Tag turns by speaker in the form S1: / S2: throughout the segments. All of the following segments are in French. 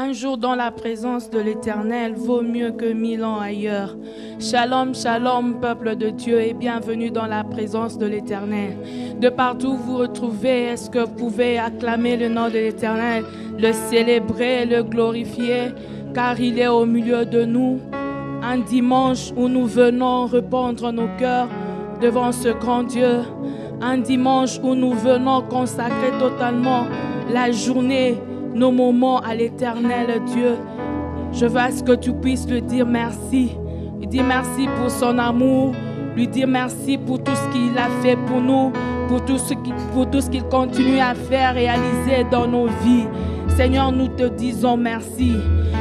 S1: Un jour dans la présence de l'Éternel vaut mieux que 1000 ans ailleurs. Shalom, shalom, peuple de Dieu, et bienvenue dans la présence de l'Éternel. De partout où vous retrouvez, est-ce que vous pouvez acclamer le nom de l'Éternel, le célébrer, le glorifier, car il est au milieu de nous. Un dimanche où nous venons répandre nos cœurs devant ce grand Dieu. Un dimanche où nous venons consacrer totalement la journée, nos moments à l'Éternel Dieu. Je veux à ce que tu puisses lui dire merci. Lui dire merci pour son amour. Lui dire merci pour tout ce qu'il a fait pour nous, pour tout ce qu'il continue à faire, réaliser dans nos vies. Seigneur, nous te disons merci.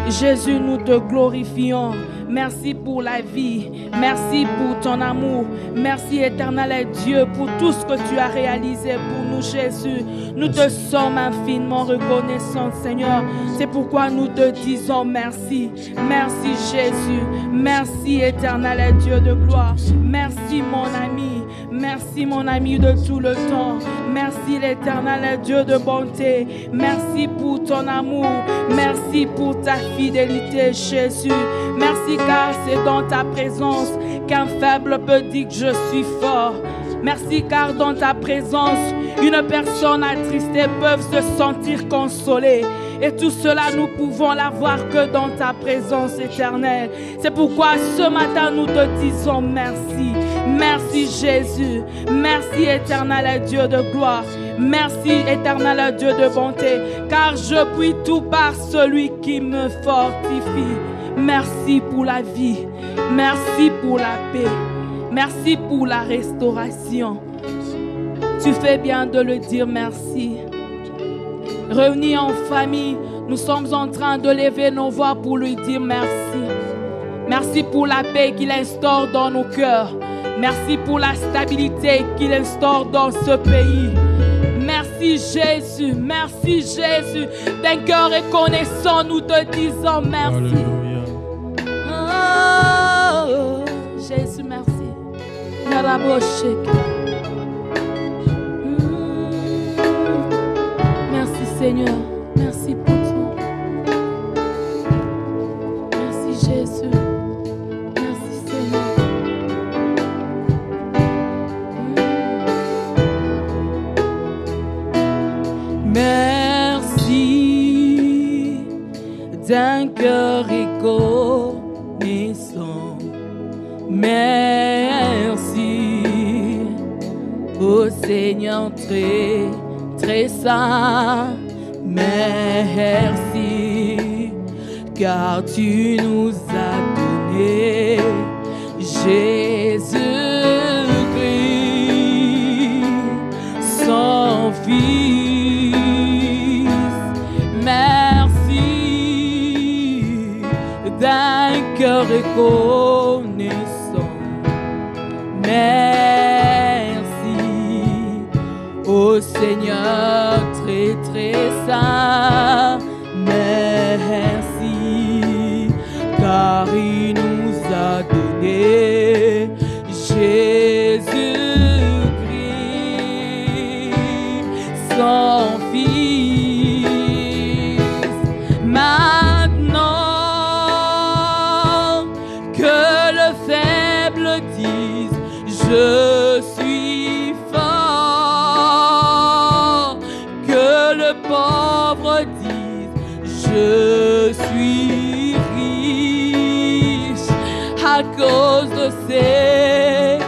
S1: Jésus, nous te glorifions. Merci pour la vie. Merci pour ton amour. Merci, éternel Dieu, pour tout ce que tu as réalisé pour nous, Jésus. Nous te sommes infiniment reconnaissants, Seigneur. C'est pourquoi nous te disons merci. Merci, Jésus. Merci, éternel Dieu de gloire. Merci, mon ami. Merci, mon ami de tout le temps. Merci, l'éternel Dieu de bonté. Merci pour ton amour. Merci pour ta fidélité, Jésus. Merci car c'est dans ta présence qu'un faible peut dire que je suis fort. Merci car dans ta présence, une personne attristée peut se sentir consolée. Et tout cela, nous pouvons l'avoir que dans ta présence éternelle. C'est pourquoi ce matin, nous te disons merci. Merci Jésus. Merci éternel Dieu de gloire. Merci éternel Dieu de bonté. Car je puis tout par celui qui me fortifie. Merci pour la vie. Merci pour la paix. Merci pour la restauration. Tu fais bien de le dire merci. Réunis en famille, nous sommes en train de lever nos voix pour lui dire merci. Merci pour la paix qu'il instaure dans nos cœurs. Merci pour la stabilité qu'il instaure dans ce pays. Merci Jésus, merci Jésus. D'un cœur reconnaissant, nous te disons merci.
S2: Alléluia.
S1: Oh, Jésus, merci. Merci Seigneur, merci pour toi. Merci Jésus, merci Seigneur. Merci d'un cœur reconnaissant. Merci au Seigneur très très saint. Merci car tu nous as donné Jésus-Christ, son Fils. Merci d'un cœur reconnaissant. Merci au Seigneur très très saint. Merci car il nous a donné Jésus-Christ, son Fils. Maintenant que le faible dise je suis fort, que le pauvre dise je suis riche, à cause de ce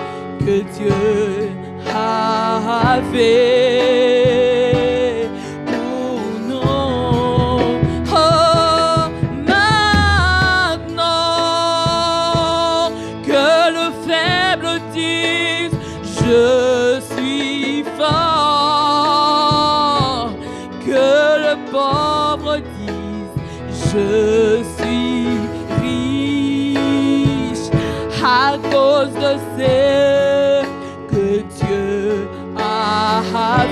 S1: que Dieu a fait pour nous. Oh, maintenant que le faible dise je suis fort, que le pauvre dise je suis riche, à cause de ce que Dieu a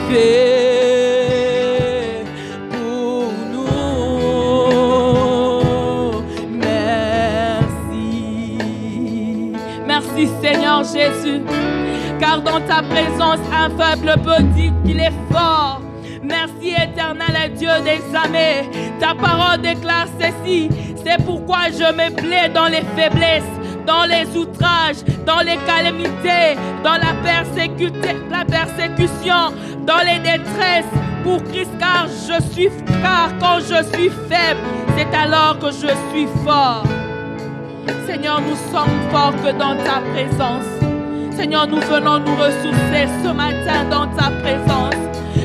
S1: fait pour nous. Merci. Merci Seigneur Jésus, car dans ta présence un faible peut dire qu'il est fort. Merci éternel Dieu des armées. Ta parole déclare ceci. C'est pourquoi je me plais dans les faiblesses, dans les outrages, dans les calamités, dans la persécution, dans les détresses, pour Christ, car quand je suis faible, c'est alors que je suis fort. Seigneur, nous sommes forts que dans ta présence. Seigneur, nous venons nous ressourcer ce matin dans ta présence.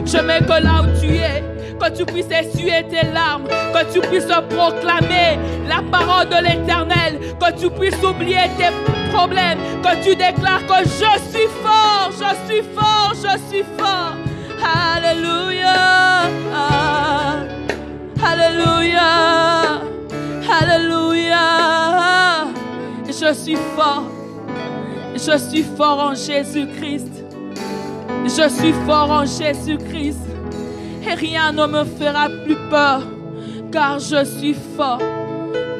S1: Je mets que là où tu es, que tu puisses essuyer tes larmes, que tu puisses proclamer la parole de l'Éternel, que tu puisses oublier tes problèmes, que tu déclares que je suis fort, je suis fort, je suis fort. Alléluia, alléluia, alléluia. Je suis fort. Je suis fort en Jésus-Christ. Je suis fort en Jésus-Christ. Et rien ne me fera plus peur, car je suis fort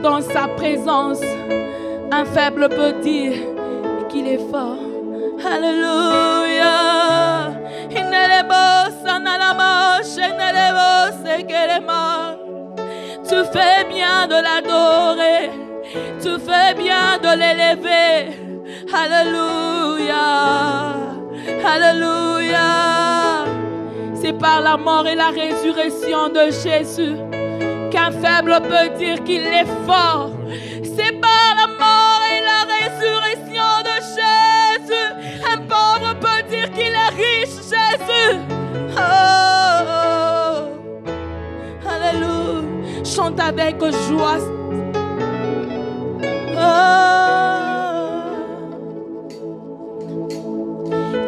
S1: dans sa présence. Un faible peut dire qu'il est fort. Alléluia. Tu fais bien de l'adorer. Tu fais bien de l'élever. Alléluia. Alléluia. C'est par la mort et la résurrection de Jésus qu'un faible peut dire qu'il est fort. C'est par la mort et la résurrection de Jésus. Un pauvre peut dire qu'il est riche, Jésus. Oh, oh. Alléluia. Chante avec joie. Oh.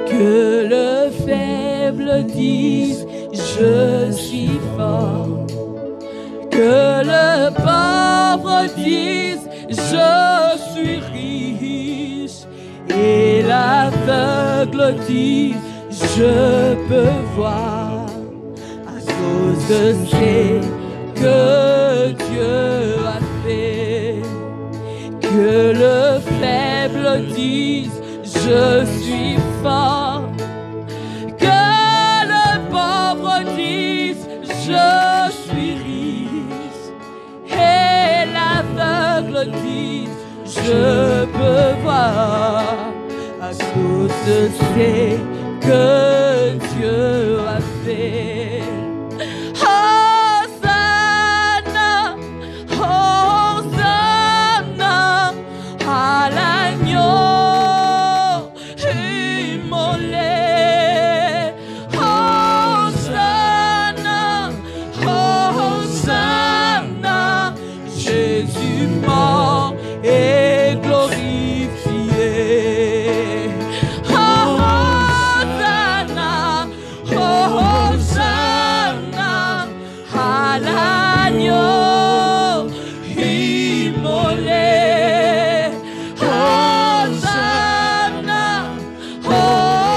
S1: Que le faible dise je suis fort. Que le pauvre dise je suis riche. Et l'aveugle dise je peux voir. À cause de ce que Dieu a fait. Que le faible dise je suis fort. Que le pauvre dise je suis riche. Et l'aveugle dise je peux voir. À cause de ce que Dieu a fait. Hosanna, Hosanna à l'agneau. Et glorifié. Hosanna, Hosanna à l'agneau immolé. Hosanna,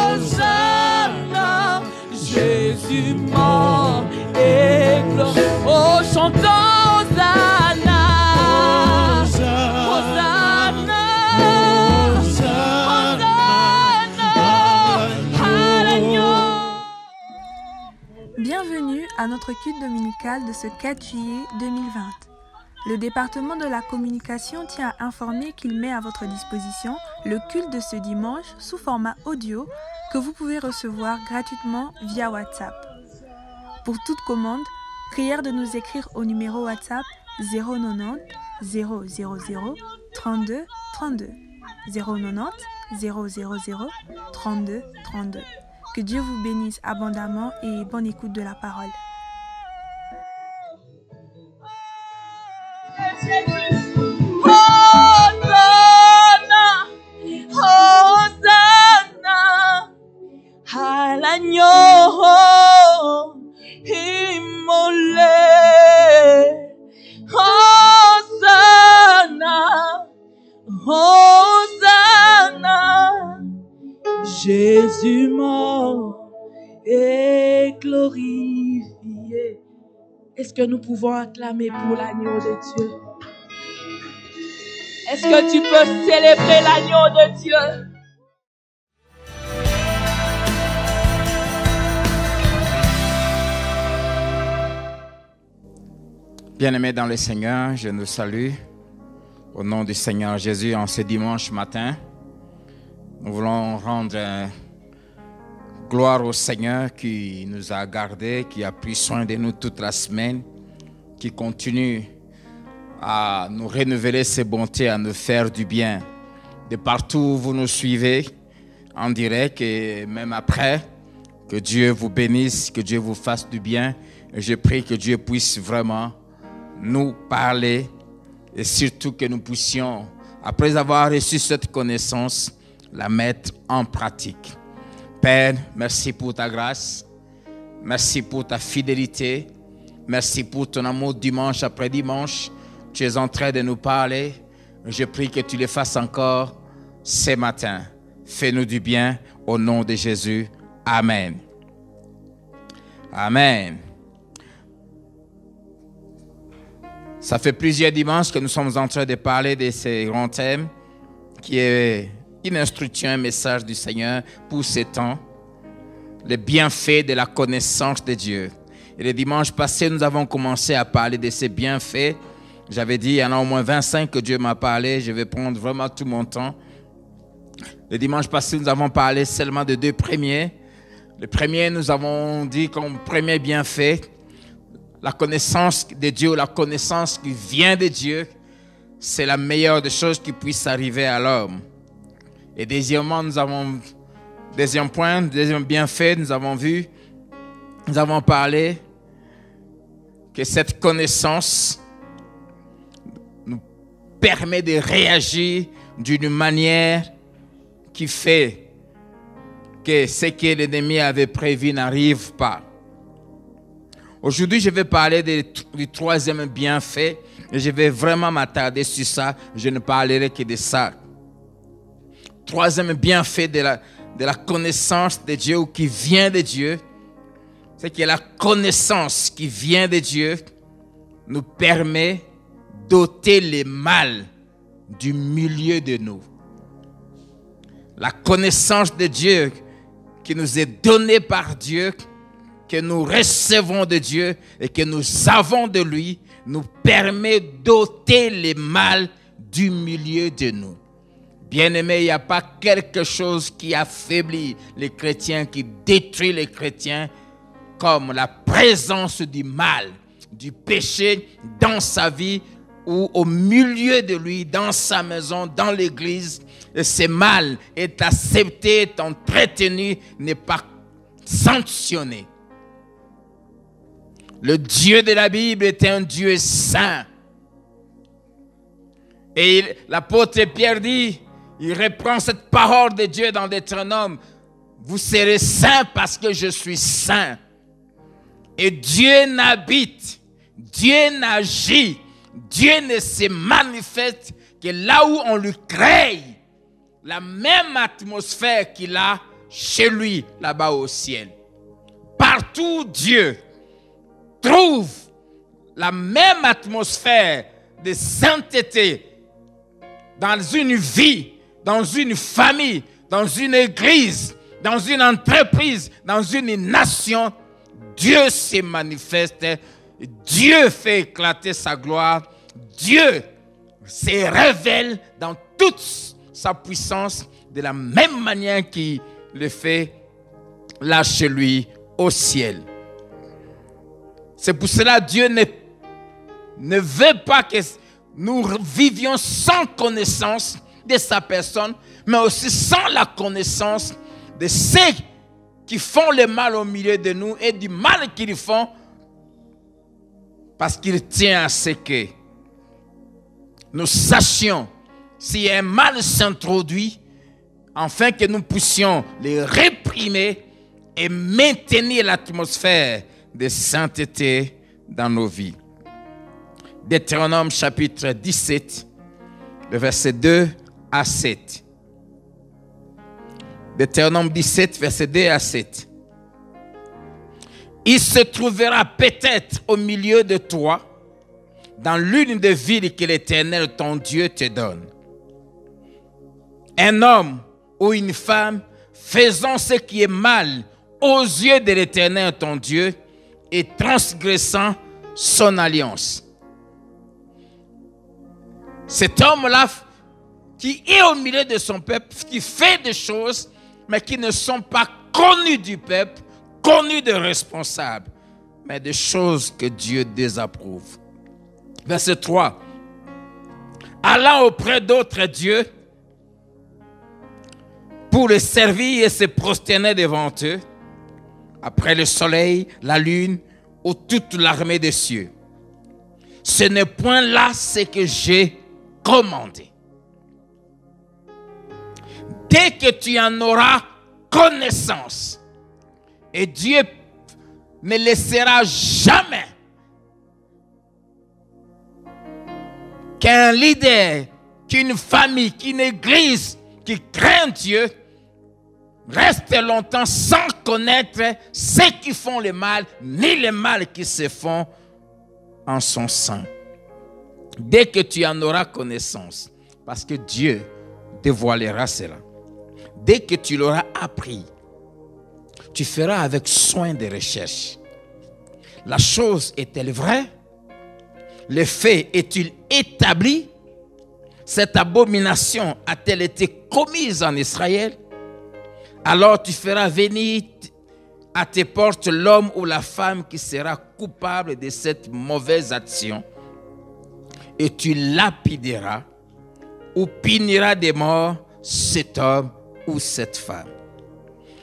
S1: Hosanna, Jésus mort et glorifié. Oh, chantons.
S2: Bienvenue à notre culte dominical de ce 4 juillet 2020. Le département de la communication tient à informer qu'il met à votre disposition le culte de ce dimanche sous format audio que vous pouvez recevoir gratuitement via WhatsApp. Pour toute commande, prière de nous écrire au numéro WhatsApp 090 000 32 32 090 000 32 32. Que Dieu vous bénisse abondamment et bonne écoute de la parole.
S1: Hosanna, Hosanna à l'agneau immolé. Hosanna, Hosanna, Jésus mort et glorifié. Est-ce que nous pouvons acclamer pour l'agneau de Dieu? Est-ce que tu peux célébrer l'agneau de Dieu?
S3: Bien-aimés dans le Seigneur, je nous salue au nom du Seigneur Jésus en ce dimanche matin. Nous voulons rendre gloire au Seigneur qui nous a gardés, qui a pris soin de nous toute la semaine, qui continue à nous renouveler ses bontés, à nous faire du bien. De partout où vous nous suivez, en direct et même après, que Dieu vous bénisse, que Dieu vous fasse du bien. Et je prie que Dieu puisse vraiment nous parler et surtout que nous puissions, après avoir reçu cette connaissance, la mettre en pratique. Père, merci pour ta grâce, merci pour ta fidélité, merci pour ton amour dimanche après dimanche. Tu es en train de nous parler. Je prie que tu le fasses encore ce matin. Fais-nous du bien au nom de Jésus. Amen. Amen. Ça fait plusieurs dimanches que nous sommes en train de parler de ces grands thèmes qui est une instruction, un message du Seigneur pour ces temps. Les bienfaits de la connaissance de Dieu. Et le dimanche passé, nous avons commencé à parler de ces bienfaits. J'avais dit, il y en a au moins 25 que Dieu m'a parlé. Je vais prendre vraiment tout mon temps. Le dimanche passé, nous avons parlé seulement de 2 premiers. Le premier, nous avons dit comme premier bienfait, la connaissance de Dieu, la connaissance qui vient de Dieu, c'est la meilleure des choses qui puisse arriver à l'homme. Et deuxièmement, deuxième point, deuxième bienfait, nous avons parlé que cette connaissance nous permet de réagir d'une manière qui fait que ce que l'ennemi avait prévu n'arrive pas. Aujourd'hui, je vais parler du troisième bienfait et je vais vraiment m'attarder sur ça. Je ne parlerai que de ça. Troisième bienfait de la connaissance de Dieu ou qui vient de Dieu, c'est que la connaissance qui vient de Dieu nous permet d'ôter les mal du milieu de nous. La connaissance de Dieu qui nous est donnée par Dieu, que nous recevons de Dieu et que nous avons de lui, nous permet d'ôter les mal du milieu de nous. Bien-aimés, il n'y a pas quelque chose qui affaiblit les chrétiens, qui détruit les chrétiens, comme la présence du mal, du péché dans sa vie ou au milieu de lui, dans sa maison, dans l'église. Et ce mal est accepté, est entretenu, n'est pas sanctionné. Le Dieu de la Bible est un Dieu saint. Et l'apôtre Pierre dit, il reprend cette parole de Dieu dans Deutéronome, vous serez saints parce que je suis saint. Et Dieu n'habite, Dieu n'agit, Dieu ne se manifeste que là où on lui crée la même atmosphère qu'il a chez lui, là-bas au ciel. Partout Dieu trouve la même atmosphère de sainteté dans une vie, dans une famille, dans une église, dans une entreprise, dans une nation. Dieu se manifeste, Dieu fait éclater sa gloire, Dieu se révèle dans toute sa puissance de la même manière qu'il le fait là chez lui au ciel. C'est pour cela que Dieu ne veut pas que nous vivions sans connaissance de sa personne, mais aussi sans la connaissance de ceux qui font le mal au milieu de nous et du mal qu'ils font, parce qu'il tient à ce que nous sachions si un mal s'introduit, afin que nous puissions les réprimer et maintenir l'atmosphère de sainteté dans nos vies. Deutéronome chapitre 17, le verset 2 à 7. Deutéronome 17, verset 2 à 7. Il se trouvera peut-être au milieu de toi, dans l'une des villes que l'Éternel ton Dieu te donne, un homme ou une femme faisant ce qui est mal aux yeux de l'Éternel ton Dieu et transgressant son alliance. Cet homme-là qui est au milieu de son peuple, qui fait des choses, mais qui ne sont pas connues du peuple, connues des responsables, mais des choses que Dieu désapprouve. Verset 3. Allant auprès d'autres dieux pour les servir et se prosterner devant eux, après le soleil, la lune ou toute l'armée des cieux. Ce n'est point là ce que j'ai commandé. Dès que tu en auras connaissance, et Dieu ne laissera jamais qu'un leader, qu'une famille, qu'une église qui craint Dieu reste longtemps sans connaître ceux qui font le mal, ni le mal qui se font en son sein. Dès que tu en auras connaissance, parce que Dieu dévoilera cela. Dès que tu l'auras appris, tu feras avec soin des recherches. La chose est-elle vraie? Le fait est-il établi? Cette abomination a-t-elle été commise en Israël? Alors tu feras venir à tes portes l'homme ou la femme qui sera coupable de cette mauvaise action, et tu lapideras ou puniras de mort cet homme ou cette femme.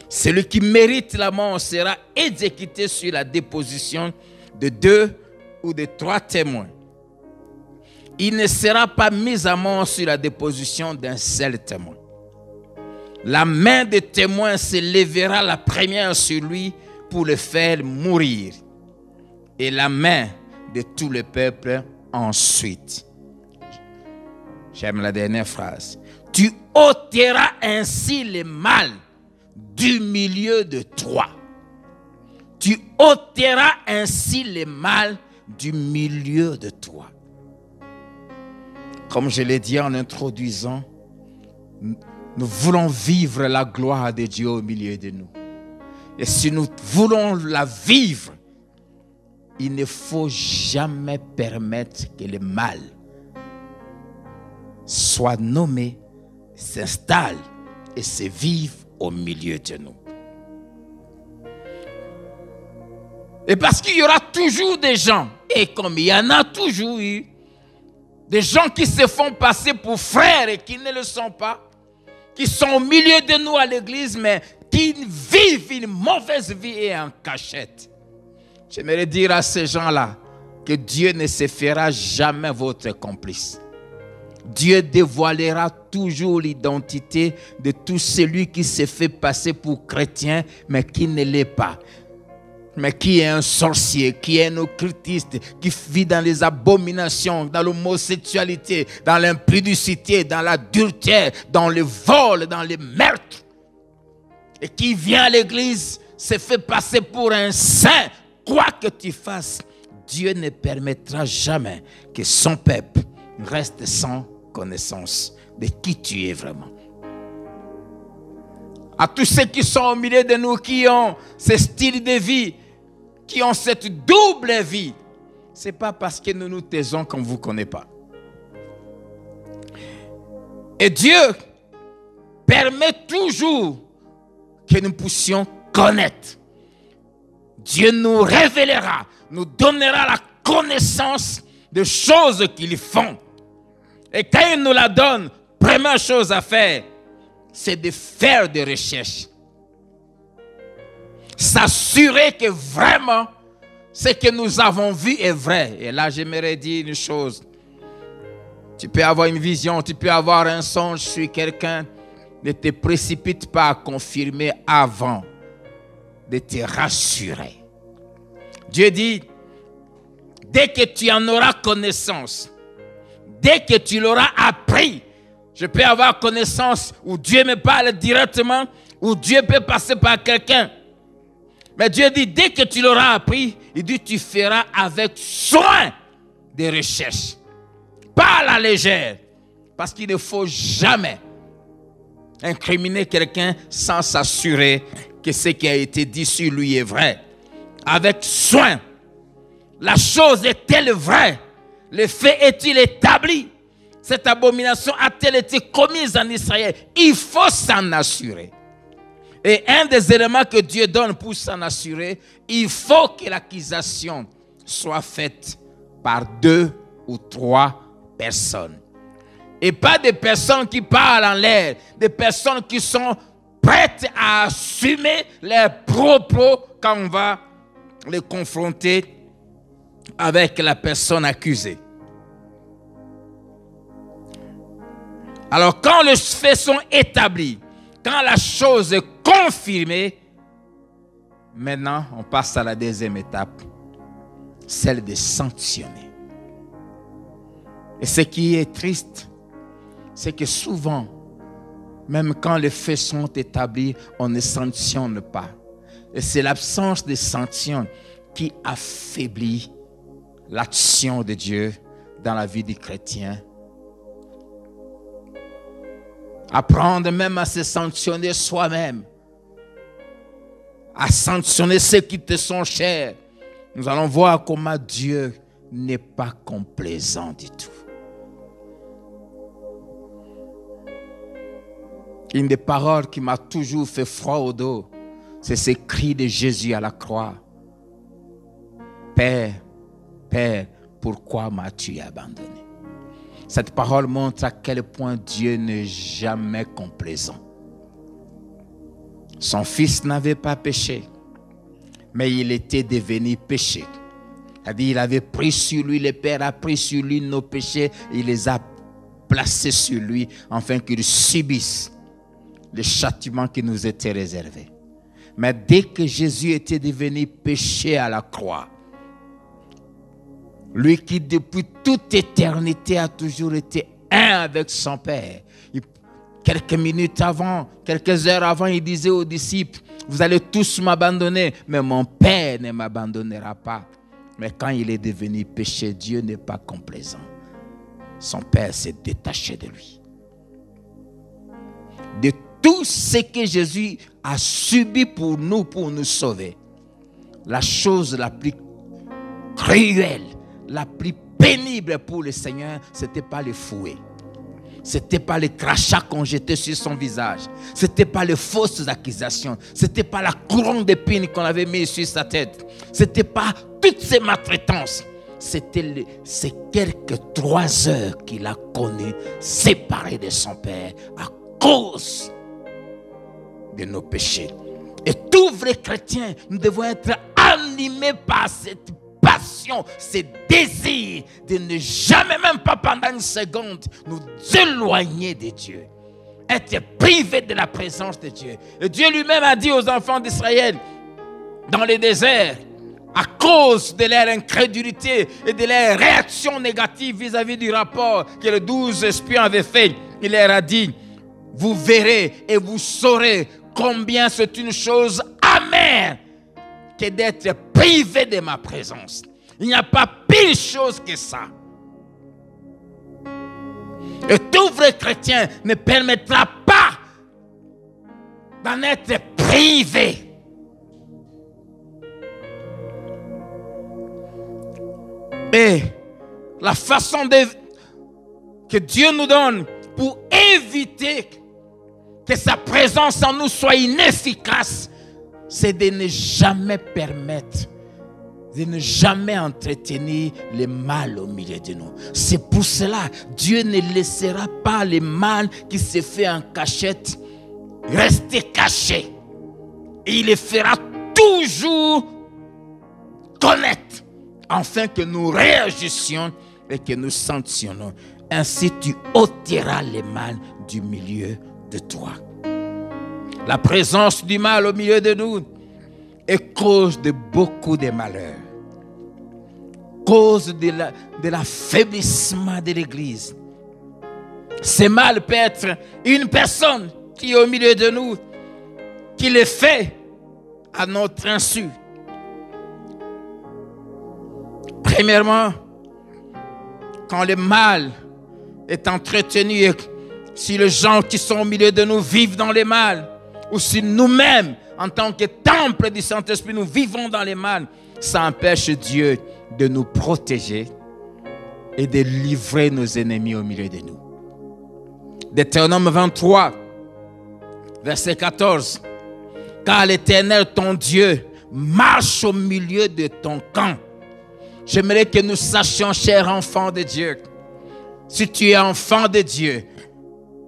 S3: Celui qui mérite la mort sera exécuté sur la déposition de 2 ou de 3 témoins. Il ne sera pas mis à mort sur la déposition d'un seul témoin. La main des témoins se lèvera la première sur lui pour le faire mourir, et la main de tout le peuple ensuite. J'aime la dernière phrase. Tu ôteras ainsi le mal du milieu de toi. Tu ôteras ainsi le mal du milieu de toi. Comme je l'ai dit en introduisant, nous voulons vivre la gloire de Dieu au milieu de nous. Et si nous voulons la vivre, il ne faut jamais permettre que le mal soit nommé, s'installe et se vive au milieu de nous. Et parce qu'il y aura toujours des gens, et comme il y en a toujours eu, des gens qui se font passer pour frères et qui ne le sont pas, qui sont au milieu de nous à l'église, mais qui vivent une mauvaise vie et en cachette. J'aimerais dire à ces gens-là que Dieu ne se fera jamais votre complice. Dieu dévoilera toujours l'identité de tout celui qui se fait passer pour chrétien, mais qui ne l'est pas. Mais qui est un sorcier, qui est un occultiste, qui vit dans les abominations, dans l'homosexualité, dans l'impudicité, dans l'adultère, dans le vol, dans le meurtre. Et qui vient à l'église, se fait passer pour un saint. Quoi que tu fasses, Dieu ne permettra jamais que son peuple reste sans connaissance de qui tu es vraiment. À tous ceux qui sont au milieu de nous, qui ont ce style de vie, qui ont cette double vie, ce n'est pas parce que nous nous taisons qu'on ne vous connaît pas. Et Dieu permet toujours que nous puissions connaître. Dieu nous révélera, nous donnera la connaissance des choses qu'ils font. Et quand il nous la donne, première chose à faire, c'est de faire des recherches. S'assurer que vraiment ce que nous avons vu est vrai. Et là, j'aimerais dire une chose. Tu peux avoir une vision, tu peux avoir un songe sur quelqu'un. Ne te précipite pas à confirmer avant de te rassurer. Dieu dit, dès que tu en auras connaissance, dès que tu l'auras appris, je peux avoir connaissance où Dieu me parle directement, où Dieu peut passer par quelqu'un. Mais Dieu dit, dès que tu l'auras appris, il dit, tu feras avec soin des recherches. Pas à la légère. Parce qu'il ne faut jamais incriminer quelqu'un sans s'assurer que ce qui a été dit sur lui est vrai. Avec soin. La chose est-elle vraie? Le fait est-il établi? cette abomination a-t-elle été commise en Israël? Il faut s'en assurer. Et un des éléments que Dieu donne pour s'en assurer, il faut que l'accusation soit faite par 2 ou 3 personnes. Et pas des personnes qui parlent en l'air, des personnes qui sont prêtes à assumer leurs propos quand on va les confronter avec la personne accusée. Alors quand les faits sont établis, quand la chose est confirmée, maintenant on passe à la deuxième étape, celle de sanctionner. Et ce qui est triste, c'est que souvent, même quand les faits sont établis, on ne sanctionne pas. Et c'est l'absence de sanction qui affaiblit l'action de Dieu dans la vie du chrétien. Apprendre même à se sanctionner soi-même, à sanctionner ceux qui te sont chers. Nous allons voir comment Dieu n'est pas complaisant du tout. Une des paroles qui m'a toujours fait froid au dos, c'est ce cri de Jésus à la croix. Père, Père, pourquoi m'as-tu abandonné? Cette parole montre à quel point Dieu n'est jamais complaisant. Son fils n'avait pas péché, mais il était devenu péché. C'est-à-dire, il avait pris sur lui, le Père a pris sur lui nos péchés, il les a placés sur lui, afin qu'il subisse le châtiment qui nous était réservé. Mais dès que Jésus était devenu péché à la croix, lui qui depuis toute éternité a toujours été un avec son Père. Quelques minutes avant, quelques heures avant, il disait aux disciples, vous allez tous m'abandonner, mais mon Père ne m'abandonnera pas. Mais quand il est devenu péché, Dieu n'est pas complaisant. Son Père s'est détaché de lui. De tout ce que Jésus a subi pour nous sauver, la chose la plus cruelle, la plus pénible pour le Seigneur, ce n'était pas le fouet. Ce n'était pas les crachats qu'on jetait sur son visage. Ce n'était pas les fausses accusations. Ce n'était pas la couronne d'épines qu'on avait mise sur sa tête. Ce n'était pas toutes ces maltraitances. C'était ces quelques 3 heures qu'il a connues séparé de son Père à cause de nos péchés. Et tout vrai chrétien, nous devons être animés par cette passion, ce désir de ne jamais, même pas pendant une seconde, nous éloigner de Dieu. Être privé de la présence de Dieu. Et Dieu lui-même a dit aux enfants d'Israël, dans le désert, à cause de leur incrédulité et de leur réaction négative vis-à-vis du rapport que les 12 espions avaient fait, il leur a dit, vous verrez et vous saurez combien c'est une chose amère que d'être privé de ma présence. Il n'y a pas pire chose que ça. Et tout vrai chrétien ne permettra pas d'en être privé. Et la façon que Dieu nous donne pour éviter que sa présence en nous soit inefficace, c'est de ne jamais permettre, de ne jamais entretenir le mal au milieu de nous. C'est pour cela que Dieu ne laissera pas le mal qui se fait en cachette rester caché. Et il le fera toujours connaître, afin que nous réagissions et que nous sanctionnons. Ainsi tu ôteras le mal du milieu de toi. La présence du mal au milieu de nous est cause de beaucoup de malheurs, cause de l'affaiblissement de l'Église. Ce mal peut être une personne qui est au milieu de nous, qui le fait à notre insu. Premièrement, quand le mal est entretenu et si les gens qui sont au milieu de nous vivent dans le mal, ou si nous-mêmes, en tant que temple du Saint-Esprit, nous vivons dans le mal, ça empêche Dieu de nous protéger et de livrer nos ennemis au milieu de nous. Deutéronome 23, verset 14. Car l'Éternel, ton Dieu, marche au milieu de ton camp. J'aimerais que nous sachions, chers enfants de Dieu, si tu es enfant de Dieu,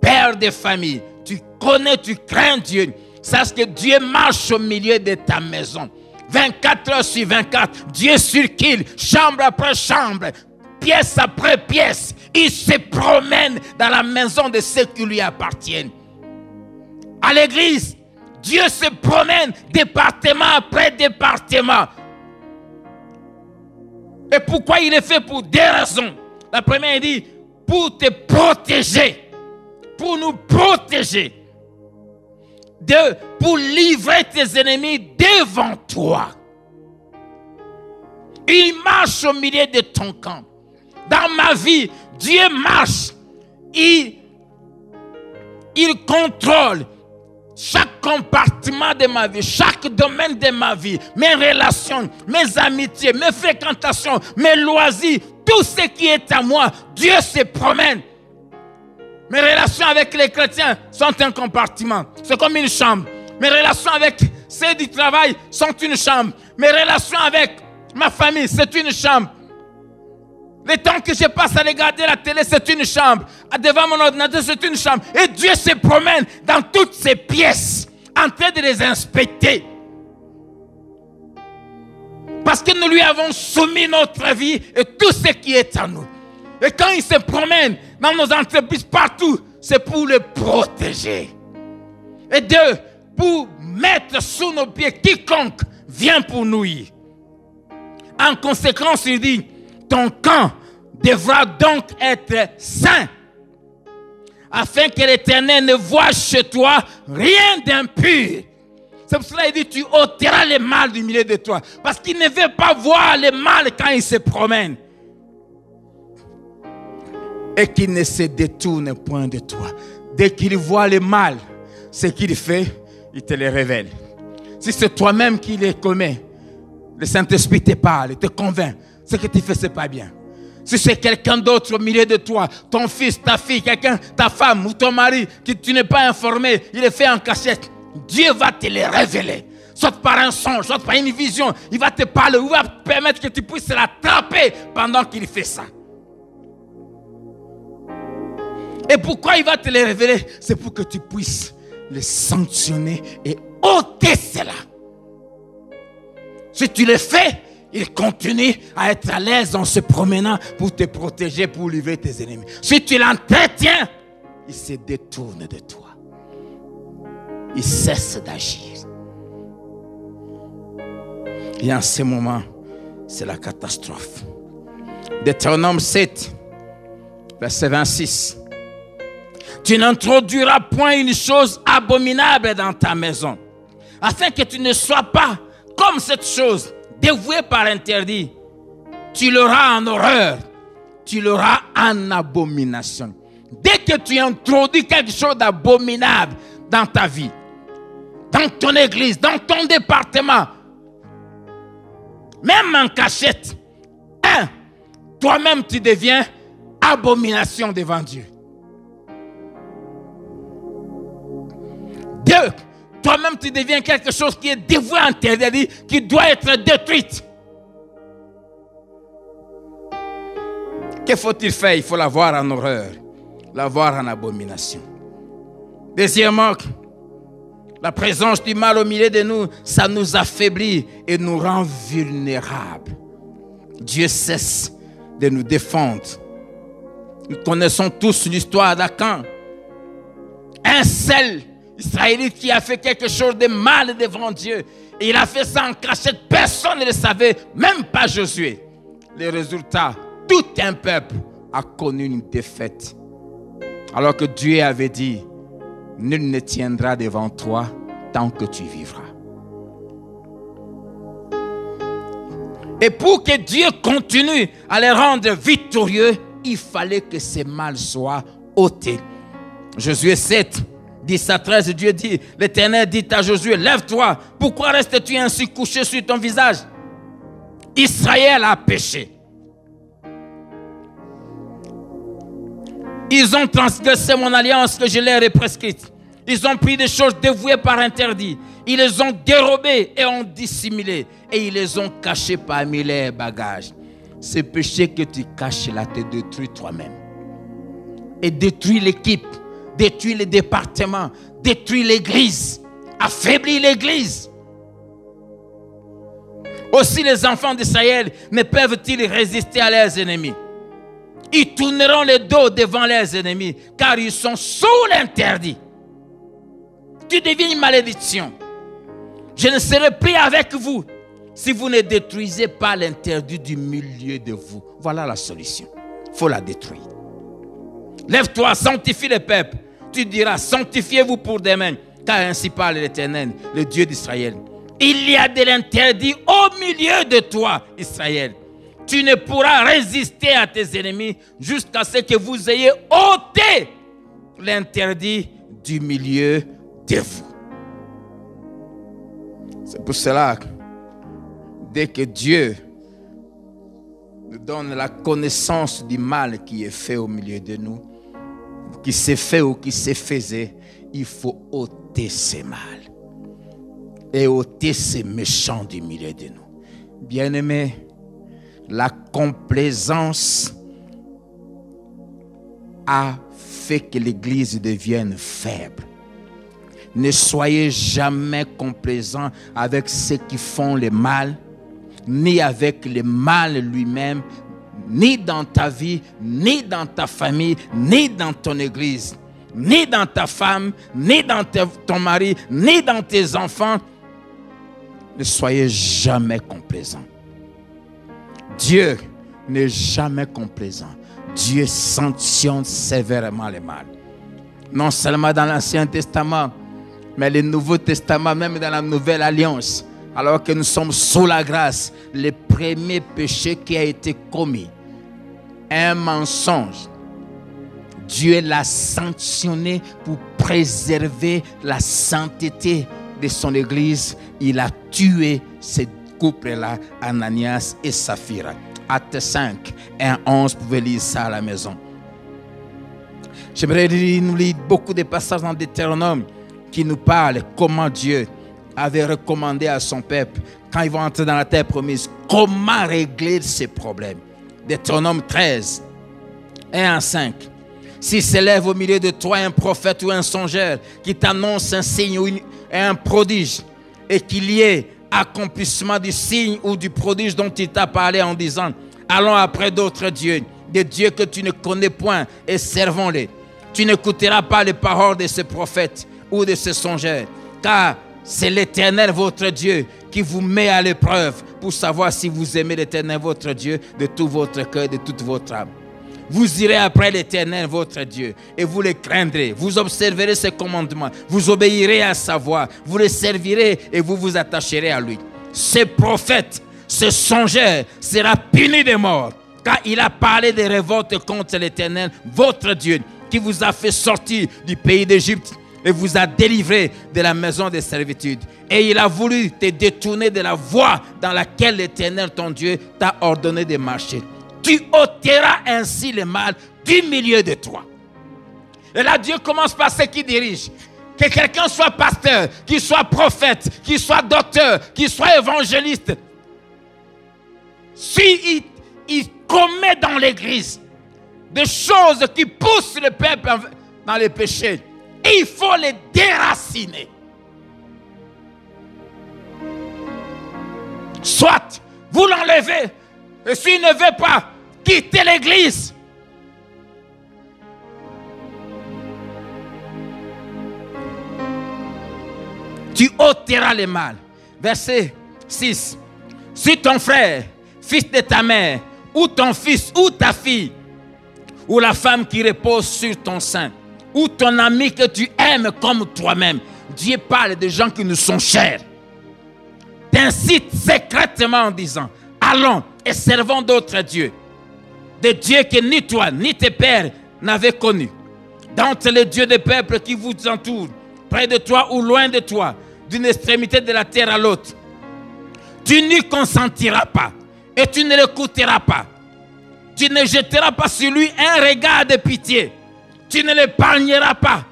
S3: père de famille, tu connais, tu crains Dieu, sache que Dieu marche au milieu de ta maison. 24 heures sur 24, Dieu circule, chambre après chambre, pièce après pièce. Il se promène dans la maison de ceux qui lui appartiennent. À l'église, Dieu se promène département après département. Et pourquoi il est fait? Pour deux raisons. La première, il dit, pour te protéger. Pour nous protéger. Deux, pour livrer tes ennemis devant toi. Il marche au milieu de ton camp. Dans ma vie, Dieu marche. Il contrôle chaque compartiment de ma vie, chaque domaine de ma vie, mes relations, mes amitiés, mes fréquentations, mes loisirs, tout ce qui est à moi, Dieu se promène. Mes relations avec les chrétiens sont un compartiment, c'est comme une chambre. Mes relations avec ceux du travail sont une chambre. Mes relations avec ma famille, c'est une chambre. Le temps que je passe à regarder la télé, c'est une chambre. Devant mon ordinateur, c'est une chambre. Et Dieu se promène dans toutes ces pièces, en train de les inspecter. Parce que nous lui avons soumis notre vie et tout ce qui est à nous. Et quand il se promène dans nos entreprises, partout, c'est pour les protéger. Et deux, pour mettre sous nos pieds quiconque vient pour nuire. En conséquence, il dit, ton camp devra donc être saint, afin que l'Éternel ne voie chez toi rien d'impur. C'est pour cela qu'il dit, tu ôteras le mal du milieu de toi. Parce qu'il ne veut pas voir le mal quand il se promène. Et qu'il ne se détourne point de toi. Dès qu'il voit le mal, ce qu'il fait, il te le révèle. Si c'est toi-même qui le commets, le Saint-Esprit te parle, te convainc. Ce que tu fais, ce n'est pas bien. Si c'est quelqu'un d'autre au milieu de toi, ton fils, ta fille, quelqu'un, ta femme ou ton mari, que tu n'es pas informé, il est fait en cachette, Dieu va te le révéler. Soit par un songe, soit par une vision, il va te parler, il va te permettre que tu puisses l'attraper pendant qu'il fait ça. Et pourquoi il va te le révéler? C'est pour que tu puisses le sanctionner et ôter cela. Si tu le fais, il continue à être à l'aise en se promenant pour te protéger, pour livrer tes ennemis. Si tu l'entretiens, il se détourne de toi. Il cesse d'agir. Et en ce moment, c'est la catastrophe. Deutéronome 7, verset 26. Tu n'introduiras point une chose abominable dans ta maison, afin que tu ne sois pas comme cette chose, dévoué par interdit. Tu l'auras en horreur, tu l'auras en abomination. Dès que tu introduis quelque chose d'abominable dans ta vie, dans ton église, dans ton département, même en cachette, toi-même tu deviens abomination devant Dieu. 2, toi-même tu deviens quelque chose qui est dévoué à interdit, qui doit être détruite. Que faut-il faire? Il faut la voir en horreur, la voir en abomination. Deuxièmement, la présence du mal au milieu de nous, ça nous affaiblit et nous rend vulnérables. Dieu cesse de nous défendre. Nous connaissons tous l'histoire d'Akan. Un seul Israélite qui a fait quelque chose de mal devant Dieu. Et il a fait ça en cachette. Personne ne le savait, même pas Josué. Les résultats, tout un peuple a connu une défaite. Alors que Dieu avait dit, nul ne tiendra devant toi tant que tu vivras. Et pour que Dieu continue à les rendre victorieux, il fallait que ces mal soient ôtés. Josué 7, 10 à 13, Dieu dit, l'Éternel dit à Josué, lève-toi, pourquoi restes-tu ainsi couché sur ton visage? Israël a péché. Ils ont transgressé mon alliance que je leur ai prescrite. Ils ont pris des choses dévouées par interdit. Ils les ont dérobées et ont dissimulées. Et ils les ont cachées parmi leurs bagages. Ce péché que tu caches là te détruit toi-même. Et détruit l'équipe, détruit le département, détruit l'église, affaiblit l'église. Aussi les enfants d'Israël ne peuvent-ils résister à leurs ennemis? Ils tourneront le dos devant leurs ennemis, car ils sont sous l'interdit. Tu deviens une malédiction. Je ne serai plus avec vous si vous ne détruisez pas l'interdit du milieu de vous. Voilà la solution. Il faut la détruire. Lève-toi, sanctifie le peuple. Tu diras, sanctifiez-vous pour demain, car ainsi parle l'Éternel, le Dieu d'Israël. Il y a de l'interdit au milieu de toi, Israël. Tu ne pourras résister à tes ennemis jusqu'à ce que vous ayez ôté l'interdit du milieu de vous. C'est pour cela que dès que Dieu nous donne la connaissance du mal qui est fait au milieu de nous, qui s'est fait ou qui se faisait, il faut ôter ce mal et ôter ces méchants du milieu de nous. Bien-aimés, la complaisance a fait que l'Église devienne faible. Ne soyez jamais complaisants avec ceux qui font le mal, ni avec le mal lui-même, ni dans ta vie, ni dans ta famille, ni dans ton église, ni dans ta femme, ni dans ton mari, ni dans tes enfants. Ne soyez jamais complaisants. Dieu n'est jamais complaisant. Dieu sanctionne sévèrement le mal. Non seulement dans l'Ancien Testament, mais le Nouveau Testament, même dans la Nouvelle Alliance, alors que nous sommes sous la grâce, le premier péché qui a été commis, un mensonge, Dieu l'a sanctionné pour préserver la sainteté de son Église. Il a tué ce couple-là, Ananias et Saphira. Acte 5, 1, 11, vous pouvez lire ça à la maison. J'aimerais nous lire beaucoup de passages dans Deutéronome qui nous parlent comment Dieu avait recommandé à son peuple, quand ils vont entrer dans la terre promise, comment régler ces problèmes. Deutéronome 13, 1 à 5. S'il s'élève au milieu de toi un prophète ou un songeur qui t'annonce un signe ou un prodige, et qu'il y ait accomplissement du signe ou du prodige dont il t'a parlé en disant, allons après d'autres dieux, des dieux que tu ne connais point, et servons-les. Tu n'écouteras pas les paroles de ce prophète ou de ce songeur, car c'est l'Éternel votre Dieu qui vous met à l'épreuve pour savoir si vous aimez l'Éternel votre Dieu de tout votre cœur, de toute votre âme. Vous irez après l'Éternel votre Dieu et vous le craindrez. Vous observerez ses commandements, vous obéirez à sa voix, vous le servirez et vous vous attacherez à lui. Ce prophète, ce songeur sera puni de mort, car il a parlé de révolte contre l'Éternel votre Dieu qui vous a fait sortir du pays d'Égypte et vous a délivré de la maison de servitude. Et il a voulu te détourner de la voie dans laquelle l'Éternel, ton Dieu, t'a ordonné de marcher. Tu ôteras ainsi le mal du milieu de toi. Et là, Dieu commence par ceux qui dirigent. Que quelqu'un soit pasteur, qu'il soit prophète, qu'il soit docteur, qu'il soit évangéliste. Si il commet dans l'église des choses qui poussent le peuple dans le péché, il faut les déraciner. Soit vous l'enlevez, et s'il ne veut pas, quittez l'église. Tu ôteras le mal. Verset 6. Si ton frère, fils de ta mère, ou ton fils, ou ta fille, ou la femme qui repose sur ton sein, ou ton ami que tu aimes comme toi-même, Dieu parle de gens qui nous sont chers, t'incite secrètement en disant, allons et servons d'autres dieux, des dieux que ni toi, ni tes pères n'avaient connus, d'entre les dieux des peuples qui vous entourent, près de toi ou loin de toi, d'une extrémité de la terre à l'autre. Tu n'y consentiras pas et tu ne l'écouteras pas. Tu ne jetteras pas sur lui un regard de pitié. tu ne l'épargneras pas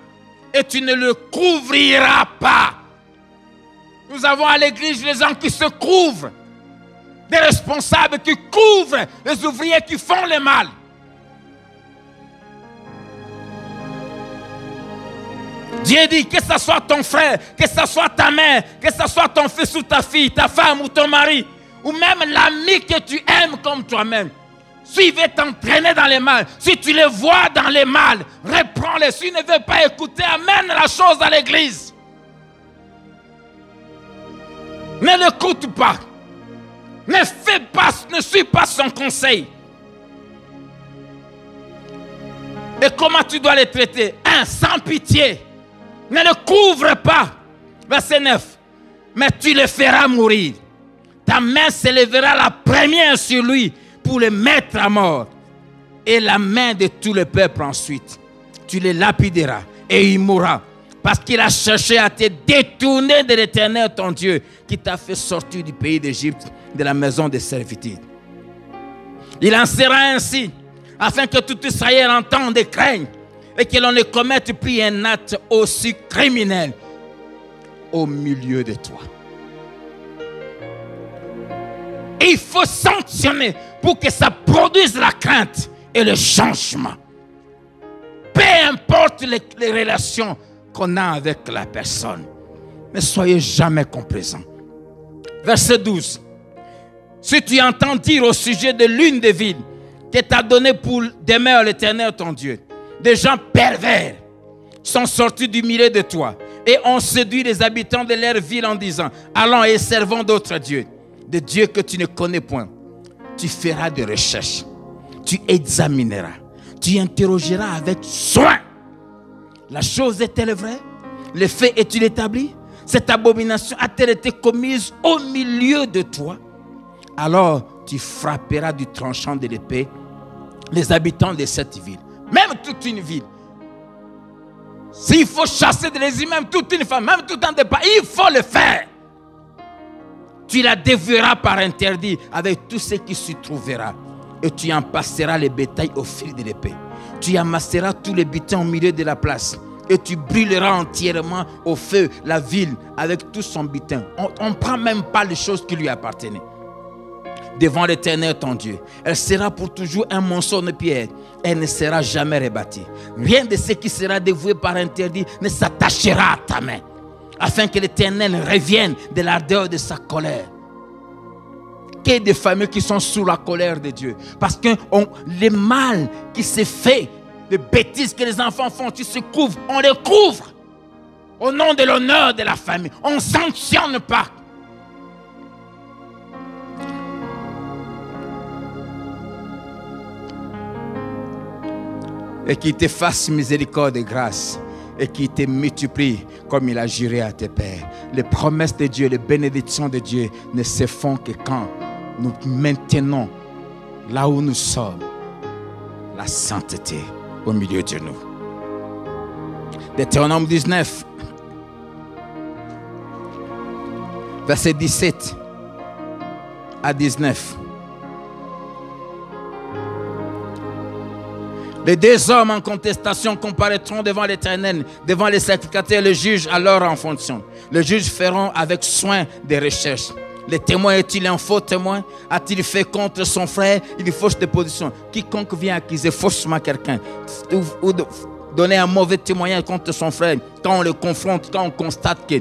S3: et tu ne le couvriras pas. Nous avons à l'église les gens qui se couvrent, des responsables qui couvrent les ouvriers qui font le mal. Dieu dit que ce soit ton frère, que ce soit ta mère, que ce soit ton fils ou ta fille, ta femme ou ton mari, ou même l'ami que tu aimes comme toi-même. S'il veut t'entraîner dans les mal, si tu les vois dans les mal, reprends-les. S'il ne veut pas écouter, amène la chose à l'église. Ne l'écoute pas. Ne suis pas son conseil. Et comment tu dois les traiter? Sans pitié. Ne le couvre pas. Verset 9. Mais tu le feras mourir. Ta main s'élèvera la première sur lui pour le mettre à mort. Et la main de tout le peuple ensuite. Tu le lapideras et il mourra. Parce qu'il a cherché à te détourner de l'Éternel ton Dieu qui t'a fait sortir du pays d'Égypte, de la maison de servitude. Il en sera ainsi afin que tout Israël entende et craigne et que l'on ne commette plus un acte aussi criminel au milieu de toi. Et il faut sanctionner pour que ça produise la crainte et le changement. Peu importe les relations qu'on a avec la personne. Ne soyez jamais complaisants. Verset 12. Si tu entends dire au sujet de l'une des villes que t'a donné pour demeure l'Éternel ton Dieu, des gens pervers sont sortis du milieu de toi et ont séduit les habitants de leur ville en disant: allons et servons d'autres dieux, des dieux que tu ne connais point. Tu feras des recherches, tu examineras, tu interrogeras avec soin. La chose est-elle vraie? Le fait est-il établi? Cette abomination a-t-elle été commise au milieu de toi? Alors tu frapperas du tranchant de l'épée les habitants de cette ville. Même toute une ville. S'il faut chasser de les même toute une femme, même tout un départ, il faut le faire. Tu la dévoueras par interdit avec tout ce qui s'y trouvera. Et tu en passeras les bétails au fil de l'épée. Tu amasseras tous les butins au milieu de la place. Et tu brûleras entièrement au feu la ville avec tout son butin. On ne prend même pas les choses qui lui appartenaient. Devant l'Éternel ton Dieu, elle sera pour toujours un monceau de pierre. Elle ne sera jamais rebâtie. Rien de ce qui sera dévoué par interdit ne s'attachera à ta main, afin que l'Éternel revienne de l'ardeur de sa colère. Qu'il y ait des familles qui sont sous la colère de Dieu. Parce que le mal qui se fait, les bêtises que les enfants font, tu se couvres, on les couvre. Au nom de l'honneur de la famille. On ne sanctionne pas. Et qu'il te fasse miséricorde et grâce. Et qu'il te multiplie comme il a juré à tes pères. Les promesses de Dieu, les bénédictions de Dieu ne se font que quand nous maintenons là où nous sommes la sainteté au milieu de nous. Deutéronome 19, verset 17 à 19. Les deux hommes en contestation comparaîtront devant l'Éternel, devant les sacrificateurs, le juge alors en fonction. Les juges feront avec soin des recherches. Le témoin est-il un faux témoin? A-t-il fait contre son frère une fausse déposition? Quiconque vient accuser faussement quelqu'un ou donner un mauvais témoignage contre son frère, quand on le confronte, quand on constate que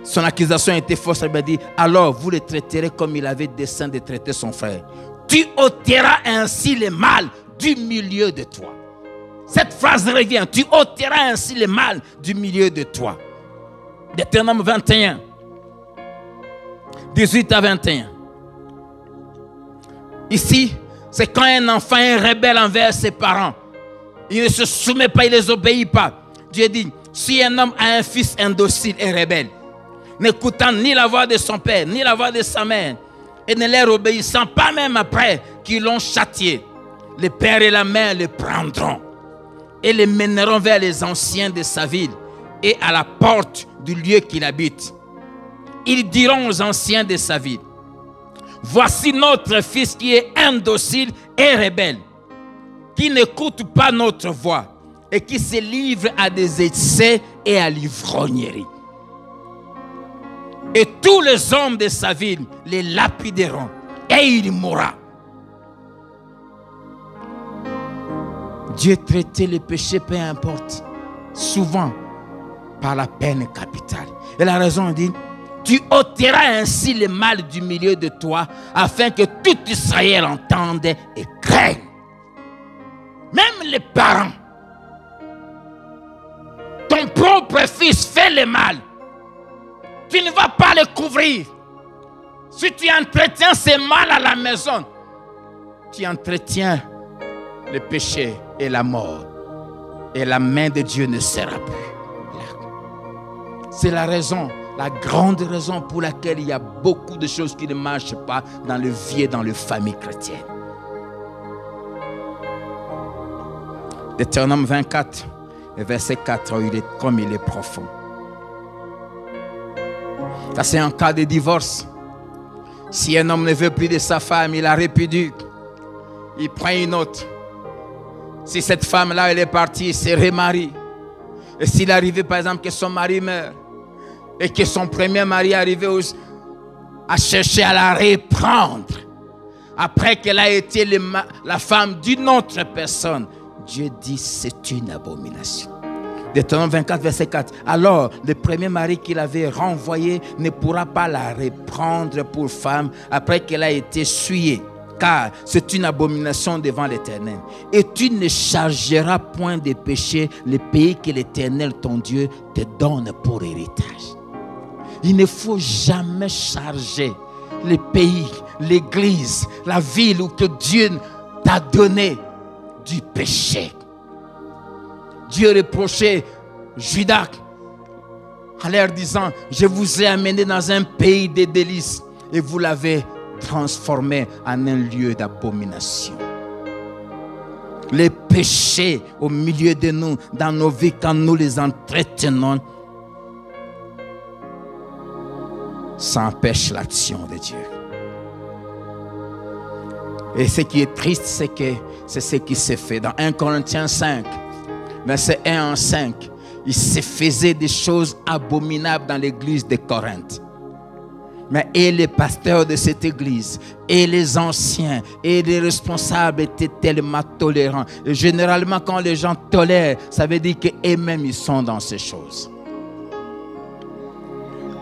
S3: son accusation était fausse, il dit, alors vous le traiterez comme il avait dessein de traiter son frère. Tu ôteras ainsi le mal du milieu de toi. Cette phrase revient. Tu ôteras ainsi le mal du milieu de toi. Deutéronome 21, 18 à 21. Ici, c'est quand un enfant est rebelle envers ses parents. Il ne se soumet pas, il ne les obéit pas. Dieu dit, si un homme a un fils indocile et rebelle, n'écoutant ni la voix de son père, ni la voix de sa mère, et ne leur obéissant pas même après qu'ils l'ont châtié, le père et la mère le prendront et le mèneront vers les anciens de sa ville et à la porte du lieu qu'il habite. Ils diront aux anciens de sa ville, voici notre fils qui est indocile et rebelle, qui n'écoute pas notre voix. et qui se livre à des excès et à l'ivrognerie. Et tous les hommes de sa ville les lapideront et il mourra. Dieu traitait le péché, peu importe, souvent par la peine capitale. Et la raison dit, tu ôteras ainsi le mal du milieu de toi, afin que tout Israël entende et craigne. Même les parents, ton propre fils fait le mal, tu ne vas pas le couvrir. Si tu entretiens ce mal à la maison, tu entretiens le péché et la mort. Et la main de Dieu ne sera plus là. C'est la raison, la grande raison pour laquelle il y a beaucoup de choses qui ne marchent pas dans le vie et dans les familles chrétiennes. Deutéronome 24, verset 4, comme il est profond. Ça, c'est un cas de divorce. Si un homme ne veut plus de sa femme, il la répudie. Il prend une autre. Si cette femme-là, elle est partie, il se remarie. Et s'il arrivait, par exemple, que son mari meurt, et que son premier mari arrivait à chercher à la reprendre, après qu'elle a été la femme d'une autre personne, Dieu dit, c'est une abomination. Deutéronome 24, verset 4. Alors, le premier mari qu'il avait renvoyé ne pourra pas la reprendre pour femme après qu'elle a été souillée, car c'est une abomination devant l'Éternel. Et tu ne chargeras point de péché le pays que l'Éternel, ton Dieu, te donne pour héritage. Il ne faut jamais charger le pays, l'église, la ville où que Dieu t'a donné du péché. Dieu reprochait Judas en leur disant, je vous ai amené dans un pays de délices et vous l'avez transformé en un lieu d'abomination. Les péchés au milieu de nous, dans nos vies, quand nous les entretenons, ça empêche l'action de Dieu. Et ce qui est triste, c'est que c'est ce qui s'est fait. Dans 1 Corinthiens 5, verset 1 en 5, il se faisait des choses abominables dans l'église de Corinthe. Mais et les pasteurs de cette église, et les anciens, et les responsables étaient tellement tolérants. Et généralement, quand les gens tolèrent, ça veut dire qu'eux-mêmes, ils sont dans ces choses.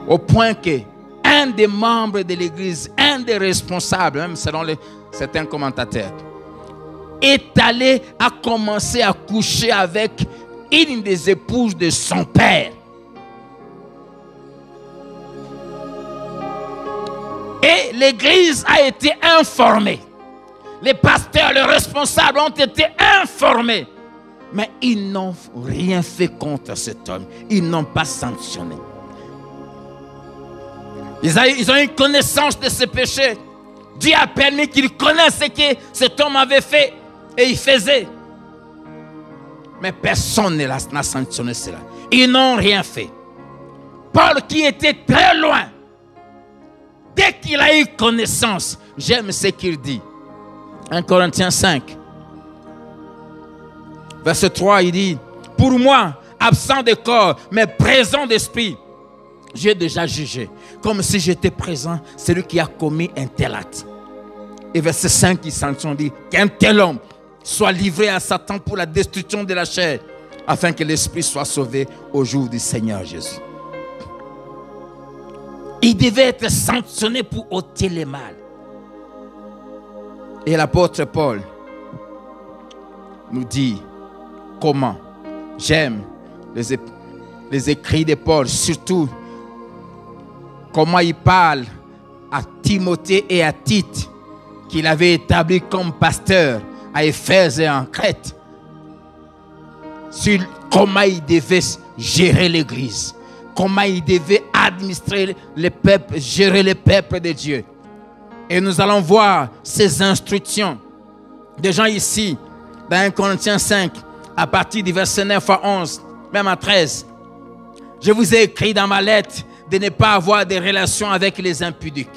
S3: Au point que un des membres de l'église, un des responsables, même selon certains commentateurs, est allé à commencer à coucher avec une des épouses de son père. Et l'église a été informée. Les pasteurs, les responsables ont été informés. Mais ils n'ont rien fait contre cet homme. Ils n'ont pas sanctionné. Ils ont eu connaissance de ce péché. Dieu a permis qu'ils connaissent ce que cet homme avait fait et il faisait. Mais personne n'a sanctionné cela. Ils n'ont rien fait. Paul, qui était très loin, dès qu'il a eu connaissance, j'aime ce qu'il dit. 1 Corinthiens 5, verset 3, il dit, pour moi, absent de corps, mais présent d'esprit, j'ai déjà jugé, comme si j'étais présent, celui qui a commis un tel acte. Et verset 5, il sanctionne, dit qu'un tel homme soit livré à Satan pour la destruction de la chair, afin que l'esprit soit sauvé au jour du Seigneur Jésus. Il devait être sanctionné pour ôter le mal. Et l'apôtre Paul nous dit comment. J'aime les écrits de Paul, surtout comment il parle à Timothée et à Tite, qu'il avait établi comme pasteur à Éphèse et en Crète, sur comment il devait gérer l'église, comment il devait administrer le peuple, gérer le peuple de Dieu. Et nous allons voir ces instructions des gens ici, dans 1 Corinthiens 5, à partir du verset 9 à 11, même à 13. Je vous ai écrit dans ma lettre de ne pas avoir de relations avec les impudiques.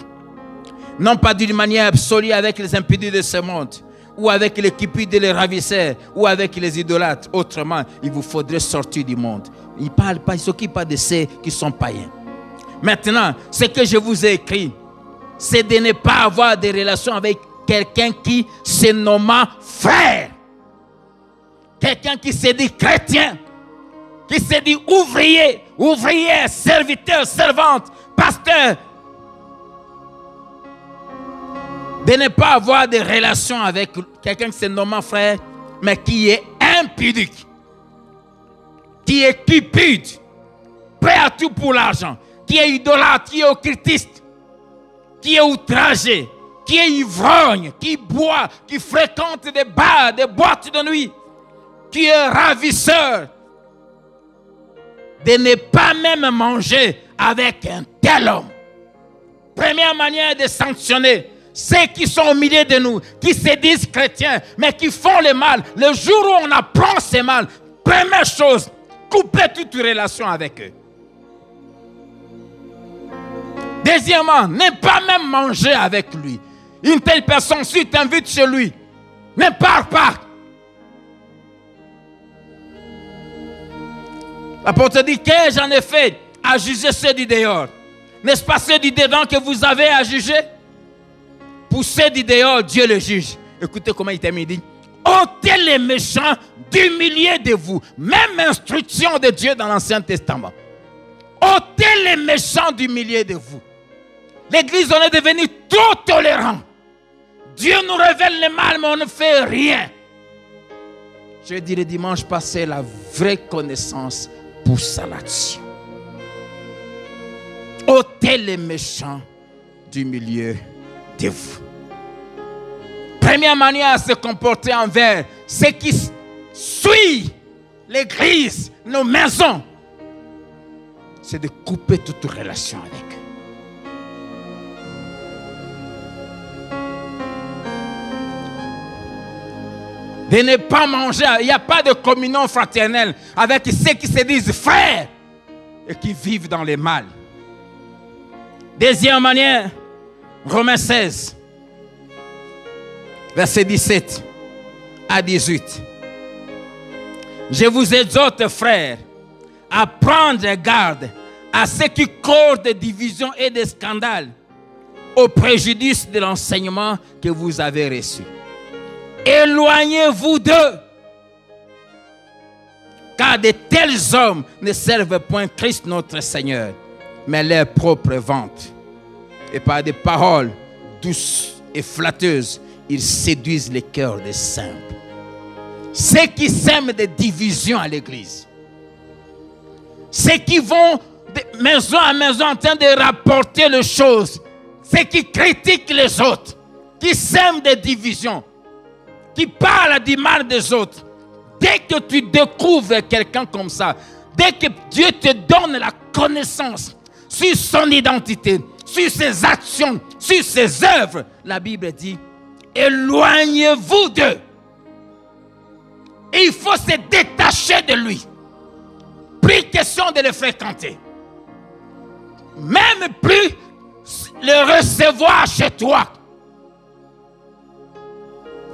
S3: Non pas d'une manière absolue avec les impudiques de ce monde, ou avec les cupides et les ravisseurs, ou avec les idolâtres. Autrement, il vous faudrait sortir du monde. Il ne s'occupe pas de ceux qui sont païens. Maintenant, ce que je vous ai écrit, c'est de ne pas avoir de relations avec quelqu'un qui se nomme frère. Quelqu'un qui se dit chrétien, qui se dit ouvrier, ouvrière, serviteur, servante, pasteur. De ne pas avoir de relations avec quelqu'un qui se nomme frère, mais qui est impudique, qui est cupide, prêt à tout pour l'argent, qui est idolâtre, qui est occultiste, qui est outragé, qui est ivrogne, qui boit, qui fréquente des bars, des boîtes de nuit, qui est ravisseur. De ne pas même manger avec un tel homme. Première manière de sanctionner ceux qui sont au milieu de nous, qui se disent chrétiens, mais qui font le mal. Le jour où on apprend ce mal, première chose, couper toute relation avec eux. Deuxièmement, ne pas même manger avec lui. Une telle personne, si tu t'invites chez lui, ne pars pas. L'apôtre dit, qu'ai-je en effet à juger ceux du dehors? N'est-ce pas ceux du dedans que vous avez à juger? Pour ceux du dehors, Dieu le juge. Écoutez comment il termine, il dit, ôtez les méchants du milieu de vous. Même instruction de Dieu dans l'Ancien Testament. Ôtez les méchants du milieu de vous. L'Église, on est devenu trop tolérant. Dieu nous révèle le mal, mais on ne fait rien. Je dis le dimanche passé, la vraie connaissance pousse à l'action. Ôtez les méchants du milieu de vous. Première manière à se comporter envers ceux qui suivent l'Église, nos maisons, c'est de couper toute relation avec eux. De ne pas manger, il n'y a pas de communion fraternelle avec ceux qui se disent frères et qui vivent dans le mal. Deuxième manière, Romains 16, versets 17 à 18. Je vous exhorte, frères, à prendre garde à ceux qui causent de divisions et de scandales au préjudice de l'enseignement que vous avez reçu. Éloignez-vous d'eux, car de tels hommes ne servent point Christ notre Seigneur, mais leur propre ventre. Et par des paroles douces et flatteuses, ils séduisent les cœurs des simples. Ceux qui sèment des divisions à l'église, ceux qui vont de maison à maison en train de rapporter les choses, ceux qui critiquent les autres, qui sèment des divisions, qui parlent du mal des autres. Dès que tu découvres quelqu'un comme ça, dès que Dieu te donne la connaissance sur son identité, sur ses actions, sur ses œuvres, la Bible dit, éloignez-vous d'eux. Et il faut se détacher de lui. Plus question de le fréquenter. Même plus le recevoir chez toi.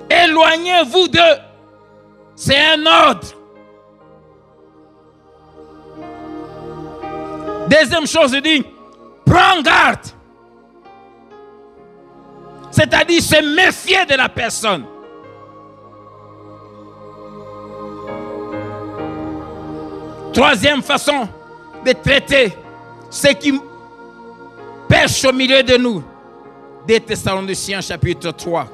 S3: Éloignez-vous d'eux. C'est un ordre. Deuxième chose, il dit, prends garde. C'est-à-dire se méfier de la personne. Troisième façon de traiter ceux qui pêchent au milieu de nous. 2 Thessaloniciens chapitre 3.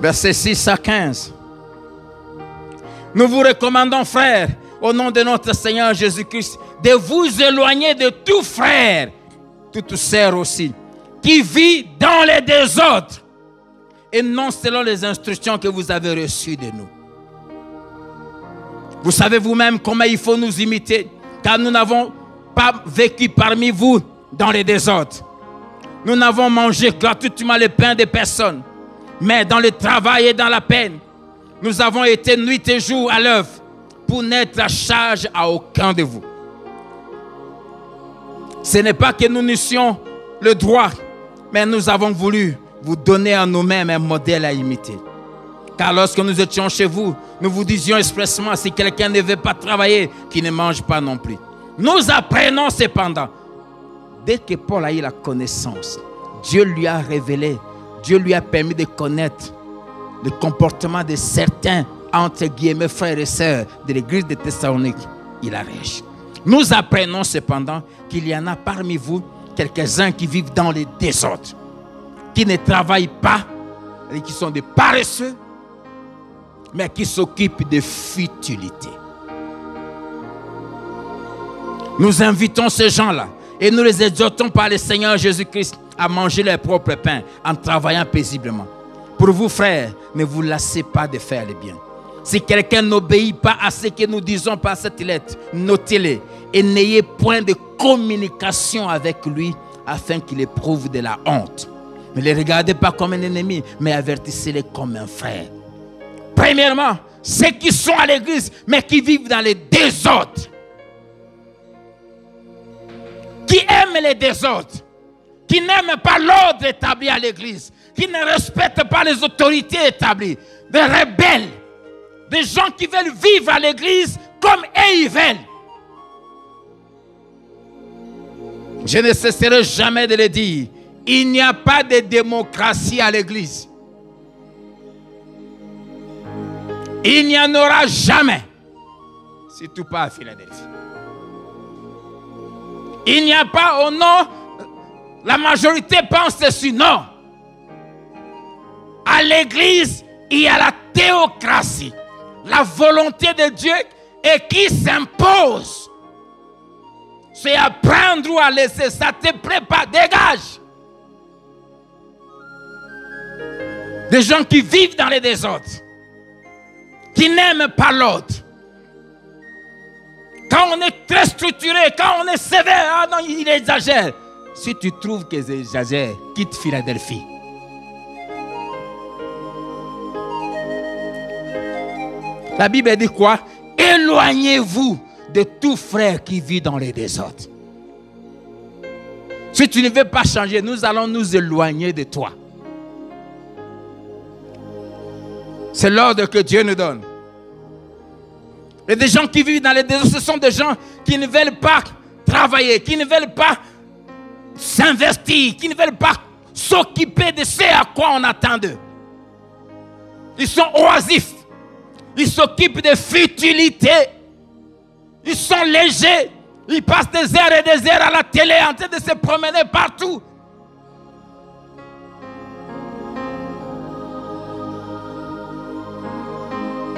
S3: Versets 6 à 15. Nous vous recommandons, frères, au nom de notre Seigneur Jésus-Christ, de vous éloigner de tout frère, toute sœur aussi, qui vit dans les désordres, et non selon les instructions que vous avez reçues de nous. Vous savez vous-même comment il faut nous imiter, car nous n'avons pas vécu parmi vous dans les désordres. Nous n'avons mangé gratuitement le pain de personne, mais dans le travail et dans la peine, nous avons été nuit et jour à l'œuvre pour n'être à charge à aucun de vous. Ce n'est pas que nous n'eussions le droit, mais nous avons voulu vous donner à nous-mêmes un modèle à imiter. Car lorsque nous étions chez vous, nous vous disions expressément, si quelqu'un ne veut pas travailler, qu'il ne mange pas non plus. Nous apprenons cependant. Dès que Paul a eu la connaissance, Dieu lui a révélé, Dieu lui a permis de connaître le comportement de certains, entre guillemets, frères et sœurs de l'église de Thessalonique. Il a réagi. Nous apprenons cependant qu'il y en a parmi vous quelques-uns qui vivent dans les désordres, qui ne travaillent pas, et qui sont des paresseux, mais qui s'occupent de futilités. Nous invitons ces gens-là et nous les exhortons par le Seigneur Jésus-Christ à manger leur propre pain en travaillant paisiblement. Pour vous, frères, ne vous lassez pas de faire le bien. Si quelqu'un n'obéit pas à ce que nous disons par cette lettre, notez-les et n'ayez point de communication avec lui afin qu'il éprouve de la honte. Ne les regardez pas comme un ennemi, mais avertissez-les comme un frère. Premièrement, ceux qui sont à l'église, mais qui vivent dans les désordres. Qui aiment les désordres. Qui n'aiment pas l'ordre établi à l'église. Qui ne respectent pas les autorités établies. Des rebelles. Des gens qui veulent vivre à l'église comme eux ils veulent. Je ne cesserai jamais de le dire. Il n'y a pas de démocratie à l'église. Il n'y en aura jamais. Surtout pas à Philadelphie. Il n'y a pas au nom. La majorité pense ceci. Non. À l'église, il y a la théocratie. La volonté de Dieu et qui s'impose. C'est à prendre ou à laisser. Ça te prépare. Dégage. Des gens qui vivent dans les désordres. Qui n'aiment pas l'ordre. Quand on est très structuré, quand on est sévère, ah non, il exagère. Si tu trouves qu'ils exagèrent, quitte Philadelphie. La Bible dit quoi? Éloignez-vous de tout frère qui vit dans les désordres. Si tu ne veux pas changer, nous allons nous éloigner de toi. C'est l'ordre que Dieu nous donne. Et des gens qui vivent dans les désordres, ce sont des gens qui ne veulent pas travailler, qui ne veulent pas s'investir, qui ne veulent pas s'occuper de ce à quoi on attend d'eux. Ils sont oisifs. Ils s'occupent de futilités. Ils sont légers. Ils passent des heures et des heures à la télé en train de se promener partout.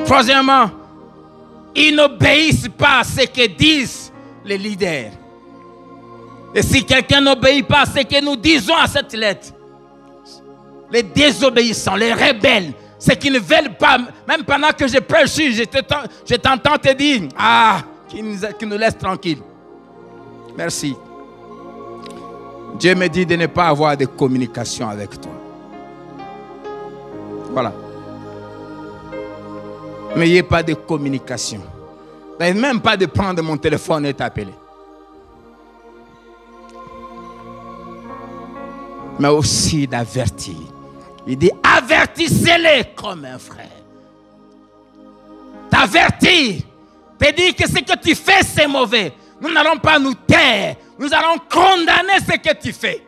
S3: Troisièmement, ils n'obéissent pas à ce que disent les leaders. Et si quelqu'un n'obéit pas à ce que nous disons à cette lettre, les désobéissants, les rebelles, ceux qui ne veulent pas, même pendant que je prêche, je t'entends te dire, qui nous laisse tranquilles. Merci. Dieu me dit de ne pas avoir de communication avec toi. Voilà. N'ayez pas de communication. Même pas de prendre mon téléphone et t'appeler. Mais aussi d'avertir. Il dit avertissez-les comme un frère. T'avertir. Te dire que ce que tu fais c'est mauvais. Nous n'allons pas nous taire. Nous allons condamner ce que tu fais.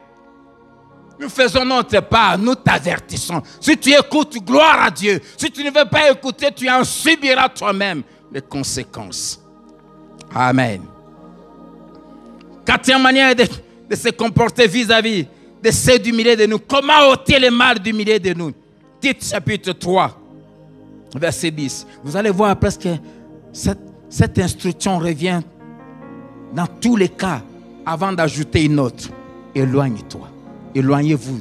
S3: Nous faisons notre part, nous t'avertissons. Si tu écoutes, gloire à Dieu. Si tu ne veux pas écouter, tu en subiras toi-même les conséquences. Amen. Quatrième manière de se comporter vis-à-vis de ceux du milieu de nous. Comment ôter le mal du milieu de nous? Tite chapitre 3, verset 10. Vous allez voir presque cette instruction revient dans tous les cas avant d'ajouter une autre. Éloigne-toi. Éloignez-vous.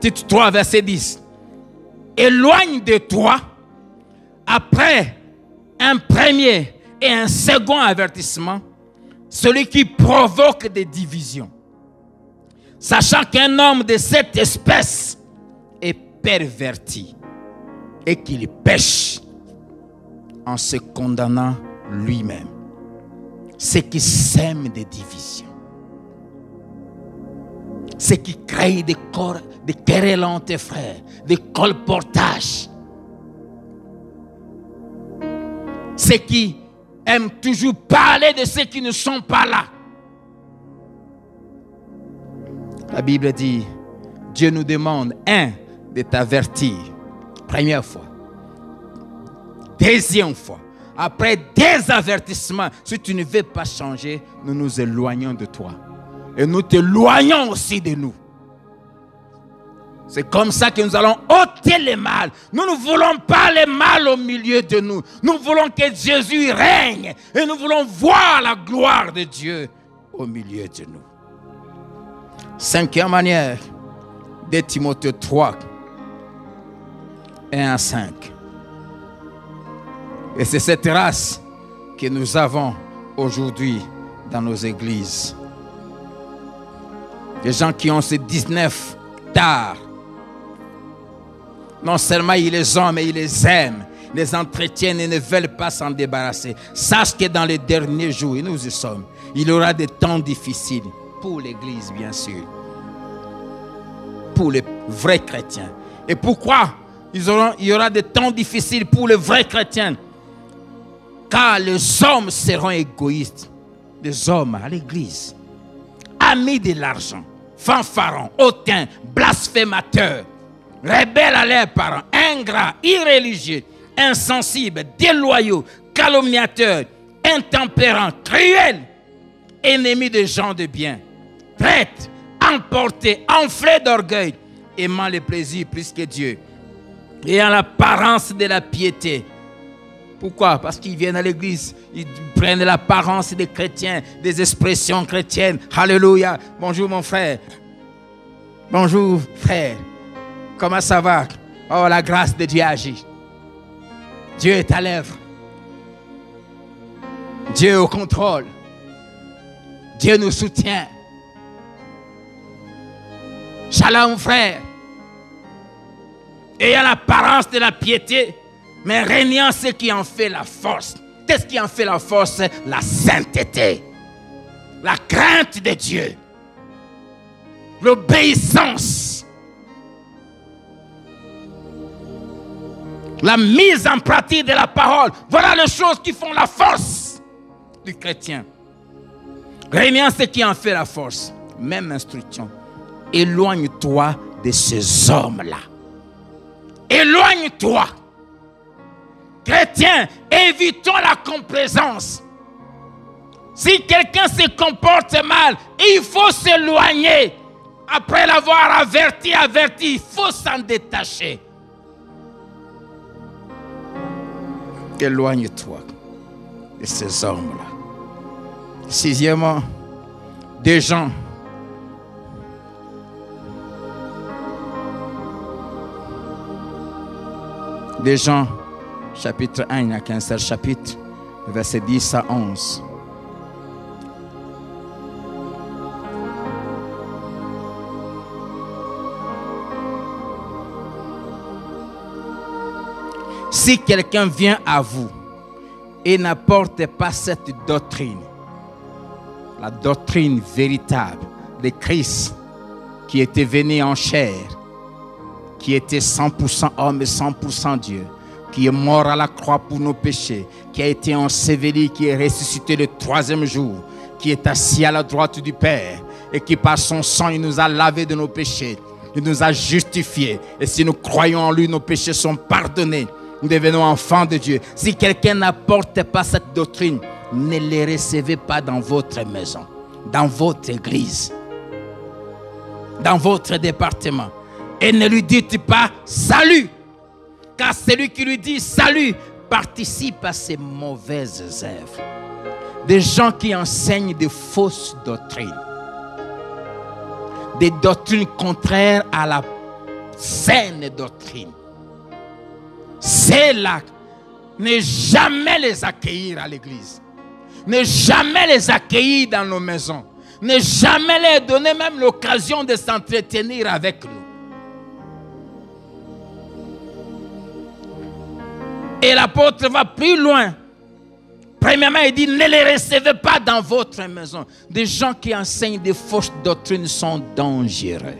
S3: Tite 3, verset 10. Éloigne de toi, après un premier et un second avertissement, celui qui provoque des divisions. Sachant qu'un homme de cette espèce est perverti et qu'il pêche en se condamnant lui-même. Ce qui sème des divisions. Ce qui crée des querelles entre tes frères, des colportages. Ceux qui aiment toujours parler de ceux qui ne sont pas là. La Bible dit, Dieu nous demande, de t'avertir. Première fois. Deuxième fois. Après des avertissements, si tu ne veux pas changer, nous nous éloignons de toi. Et nous t'éloignons aussi de nous. C'est comme ça que nous allons ôter le mal. Nous ne voulons pas le mal au milieu de nous. Nous voulons que Jésus règne. Et nous voulons voir la gloire de Dieu au milieu de nous. Cinquième manière, de Timothée 3, 1 à 5. Et c'est cette race que nous avons aujourd'hui dans nos églises. Des gens qui ont ces 19 tares. Non seulement ils les ont, mais ils les aiment, les entretiennent et ne veulent pas s'en débarrasser. Sache que dans les derniers jours, et nous y sommes, il y aura des temps difficiles pour l'Église, bien sûr. Pour les vrais chrétiens. Et pourquoi il y aura des temps difficiles pour les vrais chrétiens? Car les hommes seront égoïstes. Les hommes à l'Église, amis de l'argent, fanfarons, hautains, blasphémateurs, rebelles à leurs parents, ingrats, irréligieux, insensibles, déloyaux, calomniateurs, intempérants, cruels, ennemis des gens de bien, traîtres, emportés, enflés d'orgueil, aimant le plaisir plus que Dieu, ayant l'apparence de la piété. Pourquoi? Parce qu'ils viennent à l'église, ils prennent l'apparence des chrétiens, des expressions chrétiennes. Alléluia. Bonjour mon frère. Bonjour frère. Comment ça va? Oh, la grâce de Dieu agit. Dieu est à l'œuvre. Dieu est au contrôle. Dieu nous soutient. Shalom frère. Ayant l'apparence de la piété, mais régnant ce qui en fait la force. Qu'est-ce qui en fait la force? La sainteté, la crainte de Dieu, l'obéissance, la mise en pratique de la parole. Voilà les choses qui font la force du chrétien. Régnant ce qui en fait la force. Même instruction. Éloigne-toi de ces hommes-là. Éloigne-toi. Chrétiens, évitons la complaisance. Si quelqu'un se comporte mal, il faut s'éloigner. Après l'avoir averti, il faut s'en détacher. Éloigne-toi de ces hommes-là. Sixièmement, des gens chapitre 1, il n'y a qu'un seul chapitre, verset 10 à 11. Si quelqu'un vient à vous et n'apporte pas cette doctrine, la doctrine véritable de Christ qui était venu en chair, qui était 100% homme et 100% Dieu, qui est mort à la croix pour nos péchés, qui a été enseveli, qui est ressuscité le troisième jour, qui est assis à la droite du Père, et qui par son sang, il nous a lavé de nos péchés, il nous a justifiés. Et si nous croyons en lui, nos péchés sont pardonnés. Nous devenons enfants de Dieu. Si quelqu'un n'apporte pas cette doctrine, ne les recevez pas dans votre maison, dans votre église, dans votre département. Et ne lui dites pas salut. Car celui qui lui dit salut participe à ces mauvaises œuvres. Des gens qui enseignent de fausses doctrines. Des doctrines contraires à la saine doctrine. C'est là. Ne jamais les accueillir à l'église. Ne jamais les accueillir dans nos maisons. Ne jamais leur donner même l'occasion de s'entretenir avec nous. Et l'apôtre va plus loin Premièrement, il dit, ne les recevez pas dans votre maison. Des gens qui enseignent des fausses doctrines sont dangereux.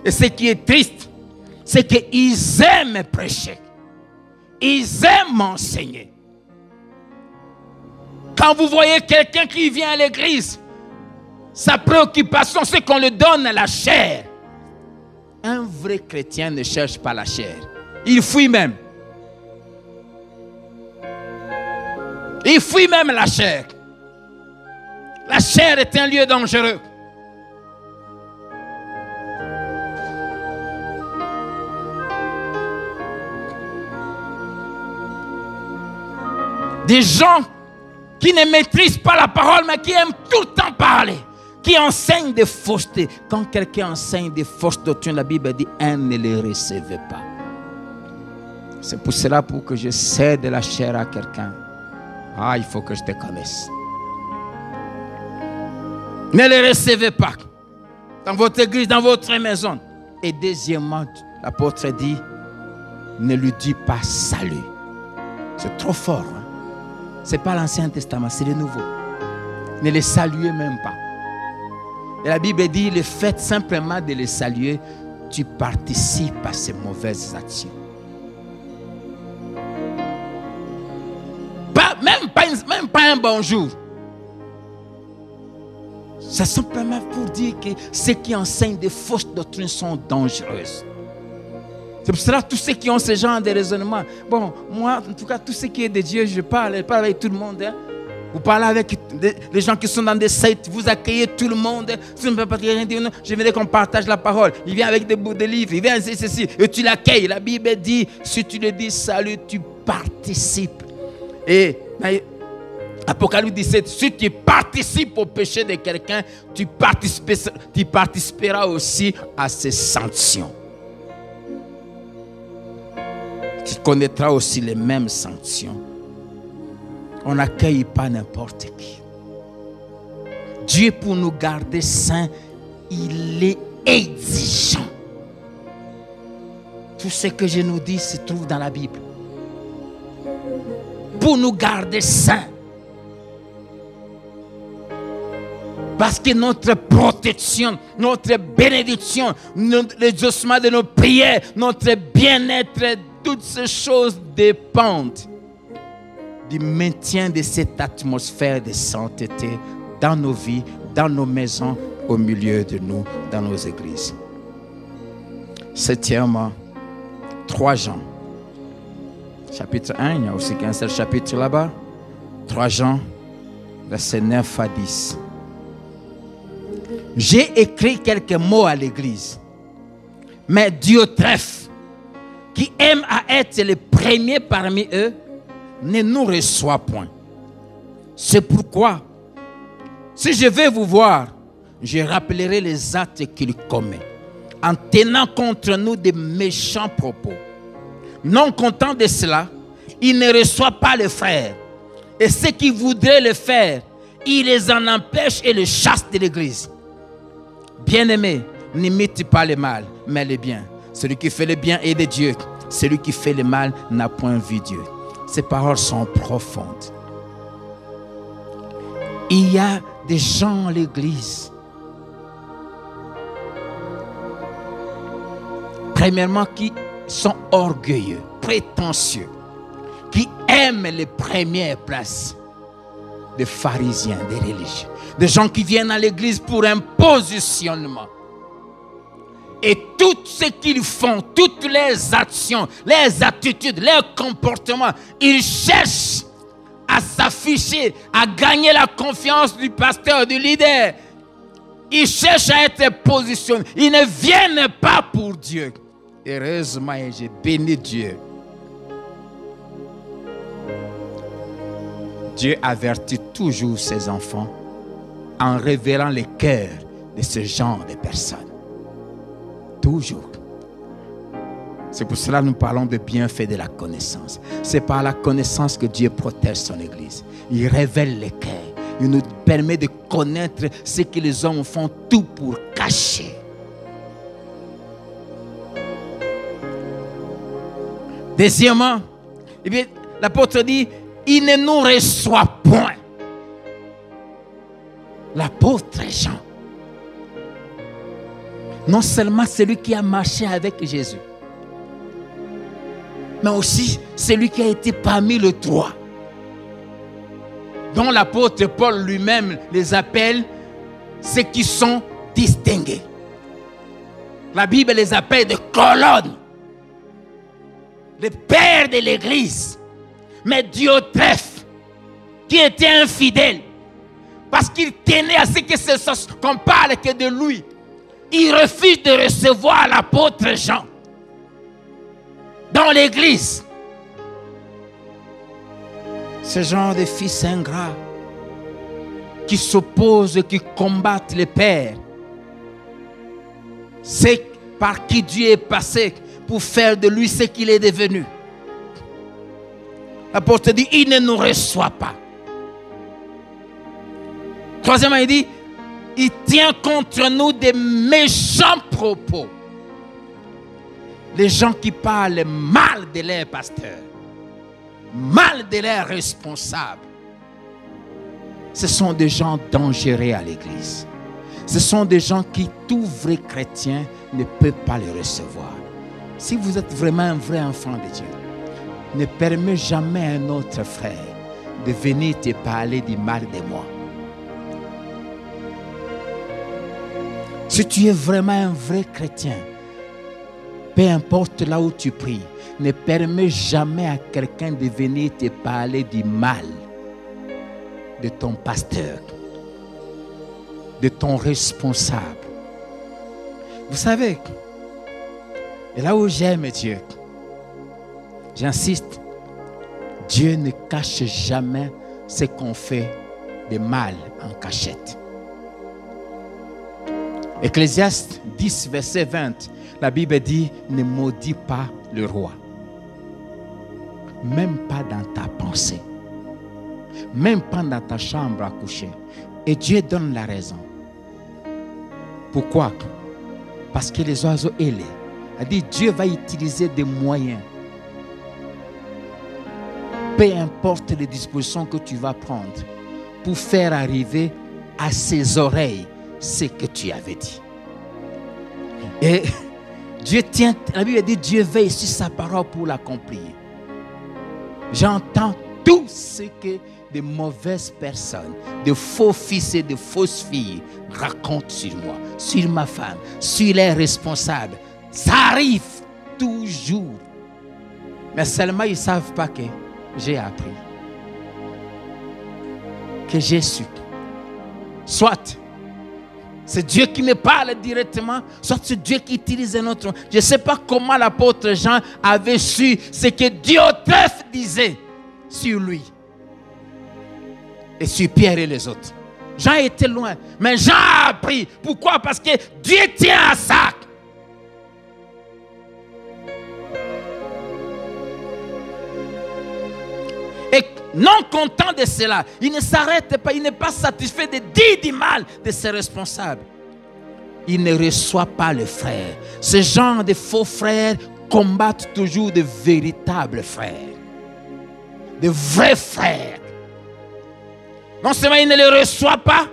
S3: Et ce qui est triste, c'est qu'ils aiment prêcher. Ils aiment enseigner. Quand vous voyez quelqu'un qui vient à l'église, sa préoccupation, c'est qu'on lui donne la chair. Un vrai chrétien ne cherche pas la chair. Il fuit même. Il fuit même la chair. La chair est un lieu dangereux. Des gens qui ne maîtrisent pas la parole, mais qui aiment tout le temps parler, qui enseignent des faussetés. Quand quelqu'un enseigne des fausses doctrines, la Bible dit, ne les recevez pas. C'est pour cela pour que je cède la chair à quelqu'un. Il faut que je te connaisse. Ne les recevez pas dans votre église, dans votre maison. Et deuxièmement, l'apôtre dit, ne lui dis pas salut. C'est trop fort. Hein? Ce n'est pas l'Ancien Testament, c'est le Nouveau. Ne les saluez même pas. Et la Bible dit, le fait simplement de les saluer, tu participes à ces mauvaises actions. Même pas un bonjour. C'est simplement pour dire que ceux qui enseignent des fausses doctrines sont dangereuses. C'est pour cela que tous ceux qui ont ce genre de raisonnement, bon, moi, en tout cas, tout ce qui est de Dieu, je parle avec tout le monde. Hein. Vous parlez avec les gens qui sont dans des sectes, vous accueillez tout le monde. Si ne peut pas rien dire, je voudrais qu'on partage la parole. Il vient avec des bouts de livres, il vient avec ceci, et tu l'accueilles. La Bible dit, si tu le dis salut, tu participes. Et Apocalypse 17, si tu participes au péché de quelqu'un, tu participeras aussi à ses sanctions. Tu connaîtras aussi les mêmes sanctions. On n'accueille pas n'importe qui. Dieu, pour nous garder saints, il est exigeant. Tout ce que je nous dis se trouve dans la Bible. Pour nous garder saints. Parce que notre protection, notre bénédiction, l'exaucement de nos prières, notre bien-être, toutes ces choses dépendent du maintien de cette atmosphère de sainteté dans nos vies, dans nos maisons, au milieu de nous, dans nos églises. Septièmement, 3 Jean. Chapitre 1, il n'y a aussi qu'un seul chapitre là-bas. 3 Jean, versets 9 à 10. J'ai écrit quelques mots à l'église, mais Diotrephe, qui aime à être le premier parmi eux, ne nous reçoit point. C'est pourquoi, si je vais vous voir, je rappellerai les actes qu'il commet, en tenant contre nous des méchants propos. Non content de cela, il ne reçoit pas les frères. Et ceux qui voudraient le faire, il les en empêche et les chasse de l'église. Bien-aimé, n'imite pas le mal, mais le bien. Celui qui fait le bien est de Dieu. Celui qui fait le mal n'a point vu Dieu. Ces paroles sont profondes. Il y a des gens à l'église, premièrement, qui sont orgueilleux, prétentieux, qui aiment les premières places, des pharisiens, des religieux, des gens qui viennent à l'église pour un positionnement. Et tout ce qu'ils font, toutes les actions, les attitudes, leurs comportements, ils cherchent à s'afficher, à gagner la confiance du pasteur, du leader. Ils cherchent à être positionnés. Ils ne viennent pas pour Dieu. Heureusement, j'ai béni Dieu. Dieu avertit toujours ses enfants en révélant les cœurs de ce genre de personnes. Toujours. C'est pour cela que nous parlons de bienfaits de la connaissance. C'est par la connaissance que Dieu protège son Église. Il révèle les cœurs. Il nous permet de connaître ce que les hommes font tout pour cacher. Deuxièmement, l'apôtre dit, il ne nous reçoit point. L'apôtre Jean, non seulement celui qui a marché avec Jésus, mais aussi celui qui a été parmi les trois, dont l'apôtre Paul lui-même les appelle ceux qui sont distingués. La Bible les appelle des colonnes, les pères de l'Église. Mais Diotrephe, qui était infidèle, parce qu'il tenait à ce qu'on parle que de lui, il refuse de recevoir l'apôtre Jean dans l'Église. Ce genre de fils ingrats qui s'opposent, qui combattent les pères, c'est par qui Dieu est passé pour faire de lui ce qu'il est devenu. L'apôtre dit, il ne nous reçoit pas. Troisièmement, il dit, il tient contre nous des méchants propos. Les gens qui parlent mal de leurs pasteurs, mal de leurs responsables, ce sont des gens dangereux à l'église. Ce sont des gens qui, tout vrai chrétien, ne peut pas les recevoir. Si vous êtes vraiment un vrai enfant de Dieu, ne permets jamais à un autre frère de venir te parler du mal de moi. Si tu es vraiment un vrai chrétien, peu importe là où tu pries, ne permets jamais à quelqu'un de venir te parler du mal de ton pasteur, de ton responsable. Vous savez, et là où j'aime Dieu, j'insiste, Dieu ne cache jamais ce qu'on fait de mal en cachette. Ecclésiaste 10, verset 20, la Bible dit, ne maudis pas le roi. Même pas dans ta pensée. Même pas dans ta chambre à coucher. Et Dieu donne la raison. Pourquoi? Parce que les oiseaux ailés. A dit, Dieu va utiliser des moyens. Peu importe les dispositions que tu vas prendre pour faire arriver à ses oreilles ce que tu avais dit. Et Dieu tient, la Bible dit, Dieu veille sur sa parole pour l'accomplir. J'entends tout ce que de mauvaises personnes, de faux fils et de fausses filles racontent sur moi, sur ma femme, sur les responsables. Ça arrive toujours. Mais seulement ils ne savent pas que j'ai appris, que j'ai su. Soit c'est Dieu qui me parle directement, soit c'est Dieu qui utilise un autre. Je ne sais pas comment l'apôtre Jean avait su ce que Diotrephe disait sur lui et sur Pierre et les autres. Jean était loin, mais Jean a appris. Pourquoi? Parce que Dieu tient à ça. Et non content de cela, il ne s'arrête pas, il n'est pas satisfait de dire du mal de ses responsables. Il ne reçoit pas le frère. Ce genre de faux frères combattent toujours de véritables frères. De vrais frères. Non seulement il ne les reçoit pas,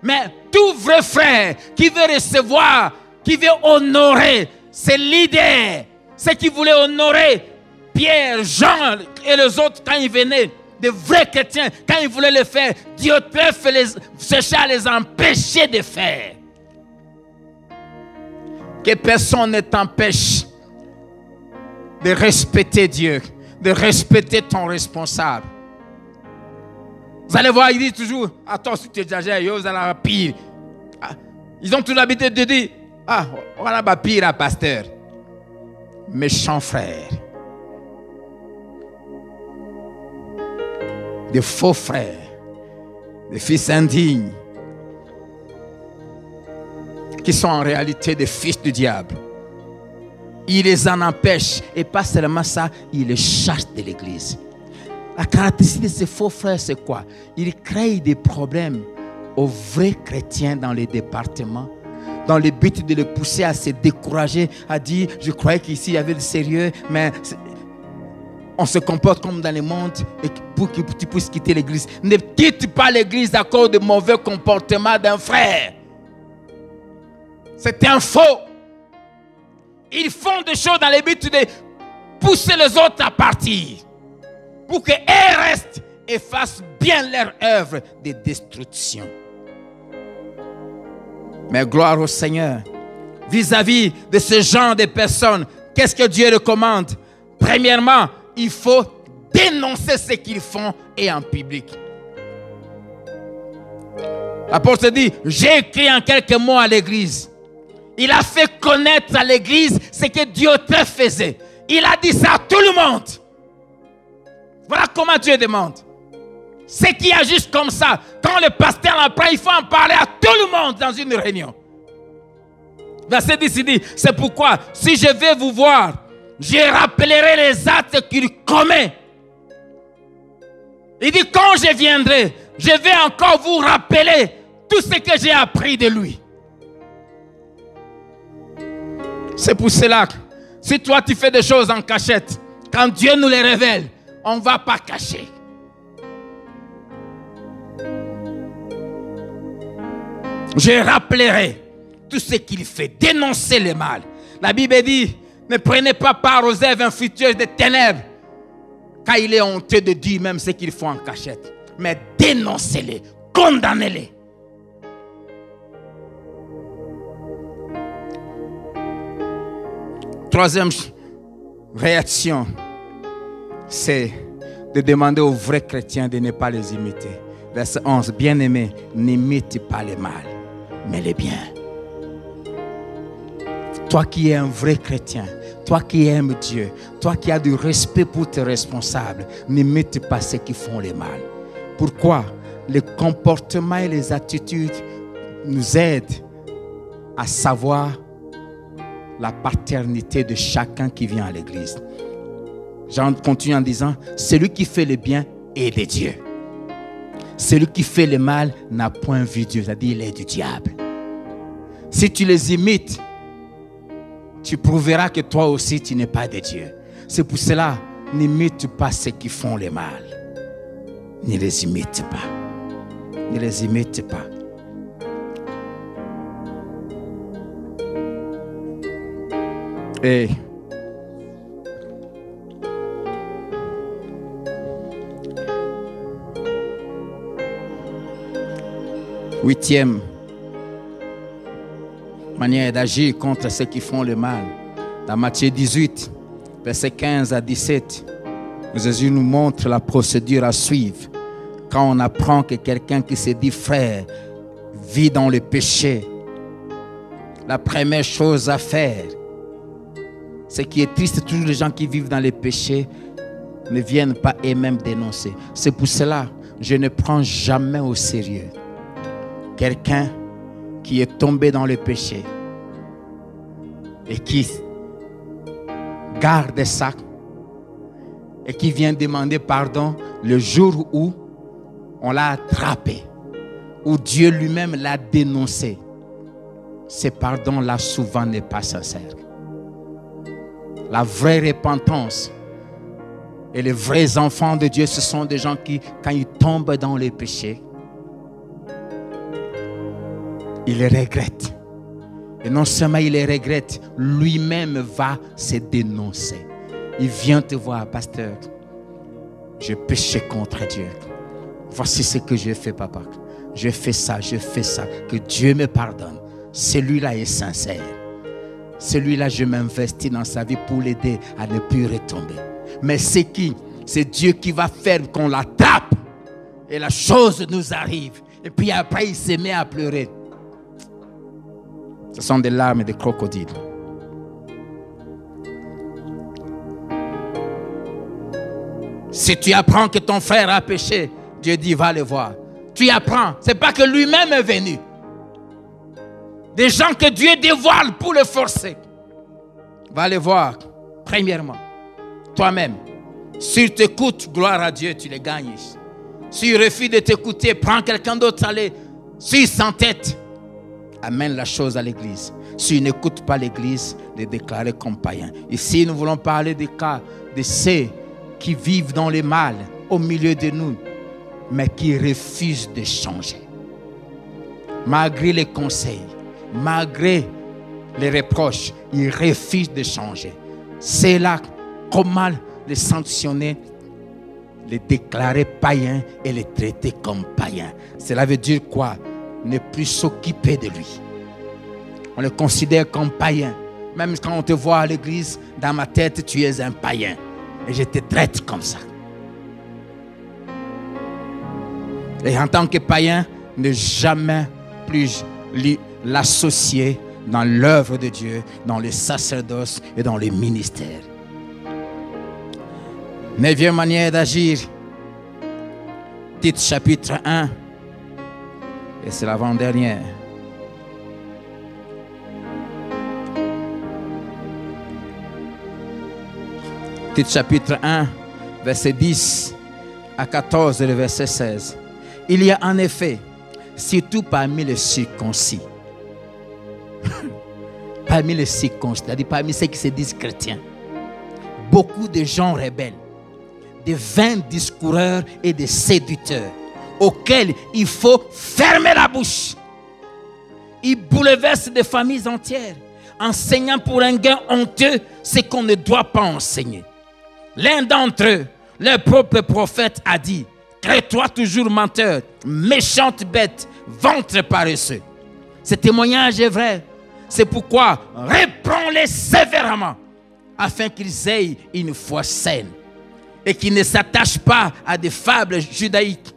S3: mais tout vrai frère qui veut recevoir, qui veut honorer ses leaders, ceux qui voulaient honorer Pierre, Jean et les autres quand ils venaient, de vrais chrétiens, quand ils voulaient le faire, Diotrephe cherchait à les empêcher de faire. Que personne ne t'empêche de respecter Dieu, de respecter ton responsable. Vous allez voir, il dit toujours, attends, si tu exagères, vous allez avoir pire. Ils ont toujours l'habitude de dire, on va avoir pire à pasteur. Méchant frère. Des faux frères, des fils indignes, qui sont en réalité des fils du diable. Il les en empêche, et pas seulement ça, il les chasse de l'église. La caractéristique de ces faux frères, c'est quoi? Ils créent des problèmes aux vrais chrétiens dans les départements, dans le but de les pousser à se décourager, à dire, je croyais qu'ici il y avait le sérieux, mais on se comporte comme dans le monde et pour que tu puisses quitter l'église. Ne quitte pas l'église à cause de mauvais comportement d'un frère. C'est un faux. Ils font des choses dans le but de pousser les autres à partir pour qu'elles restent et fassent bien leur œuvre de destruction. Mais gloire au Seigneur. Vis-à-vis de ce genre de personnes, qu'est-ce que Dieu recommande? Premièrement, il faut dénoncer ce qu'ils font et en public. L'apôtre dit, j'ai écrit en quelques mots à l'église. Il a fait connaître à l'église ce que Dieu te faisait. Il a dit ça à tout le monde. Voilà comment Dieu demande. Ce qui agissent comme ça, quand le pasteur en parle, il faut en parler à tout le monde dans une réunion. Verset 10, il dit, c'est pourquoi, si je vais vous voir, je rappellerai les actes qu'il commet. Il dit, quand je viendrai, je vais encore vous rappeler tout ce que j'ai appris de lui. C'est pour cela que si toi tu fais des choses en cachette, quand Dieu nous les révèle, on ne va pas cacher. Je rappellerai tout ce qu'il fait, dénoncer le mal. La Bible dit, ne prenez pas part aux œuvres infructueuses des ténèbres, car il est honteux de dire même ce qu'il faut en cachette. Mais dénoncez-les, condamnez-les. Troisième réaction, c'est de demander aux vrais chrétiens de ne pas les imiter. Verset 11, bien-aimés, n'imite pas le mal, mais le bien. Toi qui es un vrai chrétien, toi qui aimes Dieu, toi qui as du respect pour tes responsables, n'imite pas ceux qui font le mal. Pourquoi? Les comportements et les attitudes nous aident à savoir la paternité de chacun qui vient à l'église. J'en continue en disant, celui qui fait le bien est de Dieu. Celui qui fait le mal n'a point vu Dieu, c'est-à-dire il est du diable. Si tu les imites, tu prouveras que toi aussi tu n'es pas de Dieu. C'est pour cela, n'imite pas ceux qui font le mal. Ne les imite pas. Ne les imite pas. Et huitième manière d'agir contre ceux qui font le mal. Dans Matthieu 18, versets 15 à 17, Jésus nous montre la procédure à suivre. Quand on apprend que quelqu'un qui se dit frère vit dans le péché, la première chose à faire, ce qui est triste, tous les gens qui vivent dans le péché ne viennent pas eux-mêmes dénoncer. C'est pour cela que je ne prends jamais au sérieux quelqu'un qui est tombé dans le péché et qui garde ça et qui vient demander pardon le jour où on l'a attrapé, où Dieu lui-même l'a dénoncé. Ce pardon-là souvent n'est pas sincère. La vraie repentance et les vrais enfants de Dieu, ce sont des gens qui, quand ils tombent dans les péchés, ils les regrettent. Et non seulement il les regrette, lui-même va se dénoncer. Il vient te voir, pasteur, j'ai péché contre Dieu. Voici ce que j'ai fait, papa. Je fais ça, que Dieu me pardonne. Celui-là est sincère. Celui-là, je m'investis dans sa vie pour l'aider à ne plus retomber. Mais c'est qui? C'est Dieu qui va faire qu'on l'attrape. Et la chose nous arrive. Et puis après, il se met à pleurer. Ce sont des larmes de crocodile. Si tu apprends que ton frère a péché, Dieu dit, va le voir. Tu apprends. Ce n'est pas que lui-même est venu. Des gens que Dieu dévoile pour le forcer. Va le voir, premièrement. Toi-même. S'il t'écoute, gloire à Dieu, tu les gagnes. S'il refuse de t'écouter, prends quelqu'un d'autre, allez. S'il s'entête, amène la chose à l'église. S'il n'écoute pas l'église, les déclarer comme païens. Ici, nous voulons parler des cas de ceux qui vivent dans le mal au milieu de nous, mais qui refusent de changer. Malgré les conseils, malgré les reproches, ils refusent de changer. C'est là comment les sanctionner, les déclarer païens et les traiter comme païens. Cela veut dire quoi? Ne plus s'occuper de lui. On le considère comme païen. Même quand on te voit à l'église, dans ma tête, tu es un païen. Et je te traite comme ça. Et en tant que païen, ne jamais plus l'associer dans l'œuvre de Dieu, dans le sacerdoce et dans le ministère. 9e manière d'agir. Tite chapitre 1. Et c'est l'avant-dernière. Tite chapitre 1, verset 10 à 14 et le verset 16. Il y a en effet, surtout parmi les circoncis, parmi les circoncis, c'est-à-dire parmi ceux qui se disent chrétiens, beaucoup de gens rebelles, de vains discoureurs et de séducteurs, auxquels il faut fermer la bouche. Ils bouleversent des familles entières, enseignant pour un gain honteux ce qu'on ne doit pas enseigner. L'un d'entre eux, leur propre prophète, a dit: crée-toi toujours menteur, méchante bête, ventre paresseux. Ce témoignage est vrai. C'est pourquoi reprends-les sévèrement, afin qu'ils aient une foi saine et qu'ils ne s'attachent pas à des fables judaïques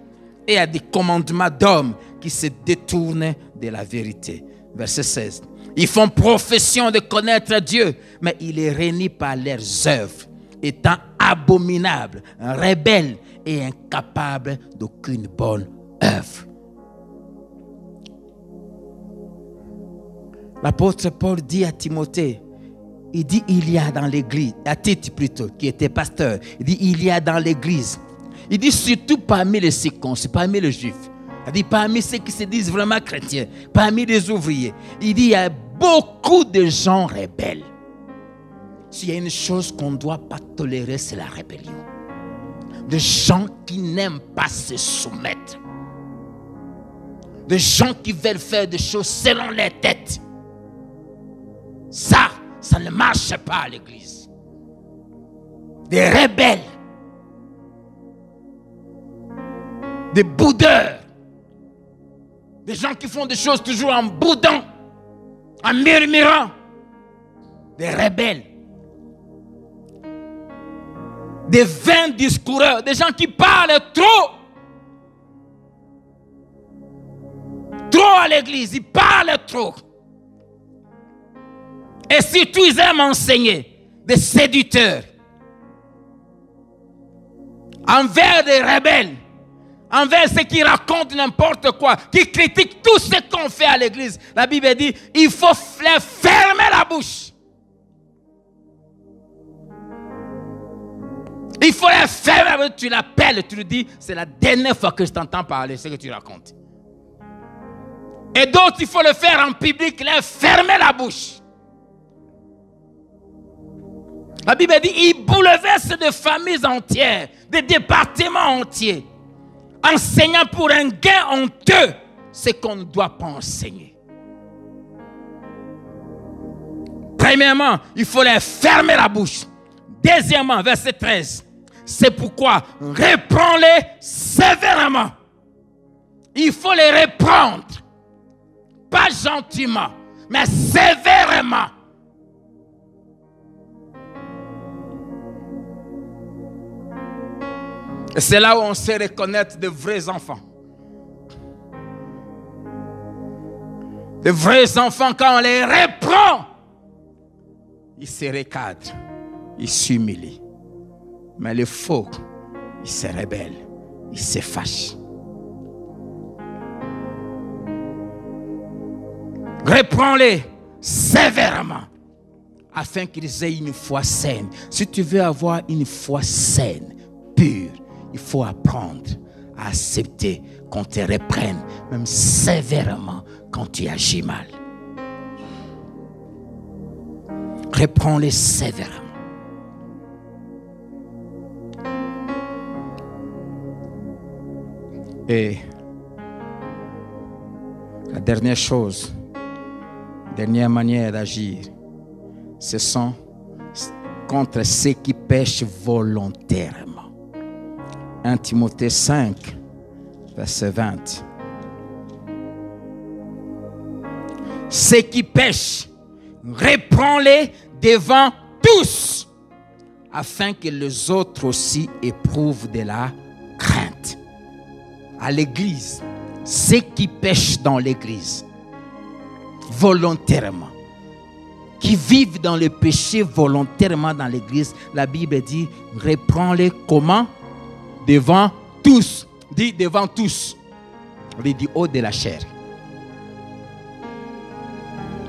S3: et à des commandements d'hommes qui se détournent de la vérité. Verset 16. Ils font profession de connaître Dieu, mais ils les renient par leurs œuvres, étant abominables, rebelles et incapables d'aucune bonne œuvre. L'apôtre Paul dit à Timothée, il dit il y a dans l'église, à Tite plutôt, qui était pasteur, il dit il y a dans l'église, il dit surtout parmi les circoncis, parmi les juifs, il dit parmi ceux qui se disent vraiment chrétiens, parmi les ouvriers, il dit il y a beaucoup de gens rebelles. S'il y a une chose qu'on ne doit pas tolérer, c'est la rébellion. Des gens qui n'aiment pas se soumettre. Des gens qui veulent faire des choses selon leur tête. Ça ne marche pas à l'église. Des rebelles. Des boudeurs. Des gens qui font des choses toujours en boudant, en murmurant. Des rebelles. Des vains discoureurs, des gens qui parlent trop. Trop à l'église, ils parlent trop. Et surtout, ils aiment enseigner. Des séducteurs. Envers des rebelles. Envers ceux qui racontent n'importe quoi. Qui critiquent tout ce qu'on fait à l'église. La Bible dit, il faut fermer la bouche. Il faut les fermer. Tu l'appelles, tu lui dis, c'est la dernière fois que je t'entends parler, ce que tu racontes. Et d'autres, il faut le faire en public, les fermer la bouche. La Bible dit, il bouleverse des familles entières, des départements entiers, enseignant pour un gain honteux ce qu'on ne doit pas enseigner. Premièrement, il faut les fermer la bouche. Deuxièmement, verset 13. C'est pourquoi reprends-les sévèrement. Il faut les reprendre. Pas gentiment, mais sévèrement. Et c'est là où on sait reconnaître de vrais enfants. De vrais enfants, quand on les reprend, ils se recadrent, ils s'humilient. Mais les faux, ils se rebellent, ils se fâchent. Reprends-les sévèrement, afin qu'ils aient une foi saine. Si tu veux avoir une foi saine, pure, il faut apprendre à accepter qu'on te reprenne, même sévèrement, quand tu agis mal. Reprends-les sévèrement. Et la dernière chose, dernière manière d'agir, ce sont contre ceux qui pêchent volontairement. 1 Timothée 5, verset 20. Ceux qui pêchent, reprends-les devant tous, afin que les autres aussi éprouvent de la crainte. À l'église, ceux qui pêchent dans l'église, volontairement, qui vivent dans le péché volontairement dans l'église, la Bible dit, reprends-les comment? Devant tous. Dit devant tous. On dit du haut de la chair.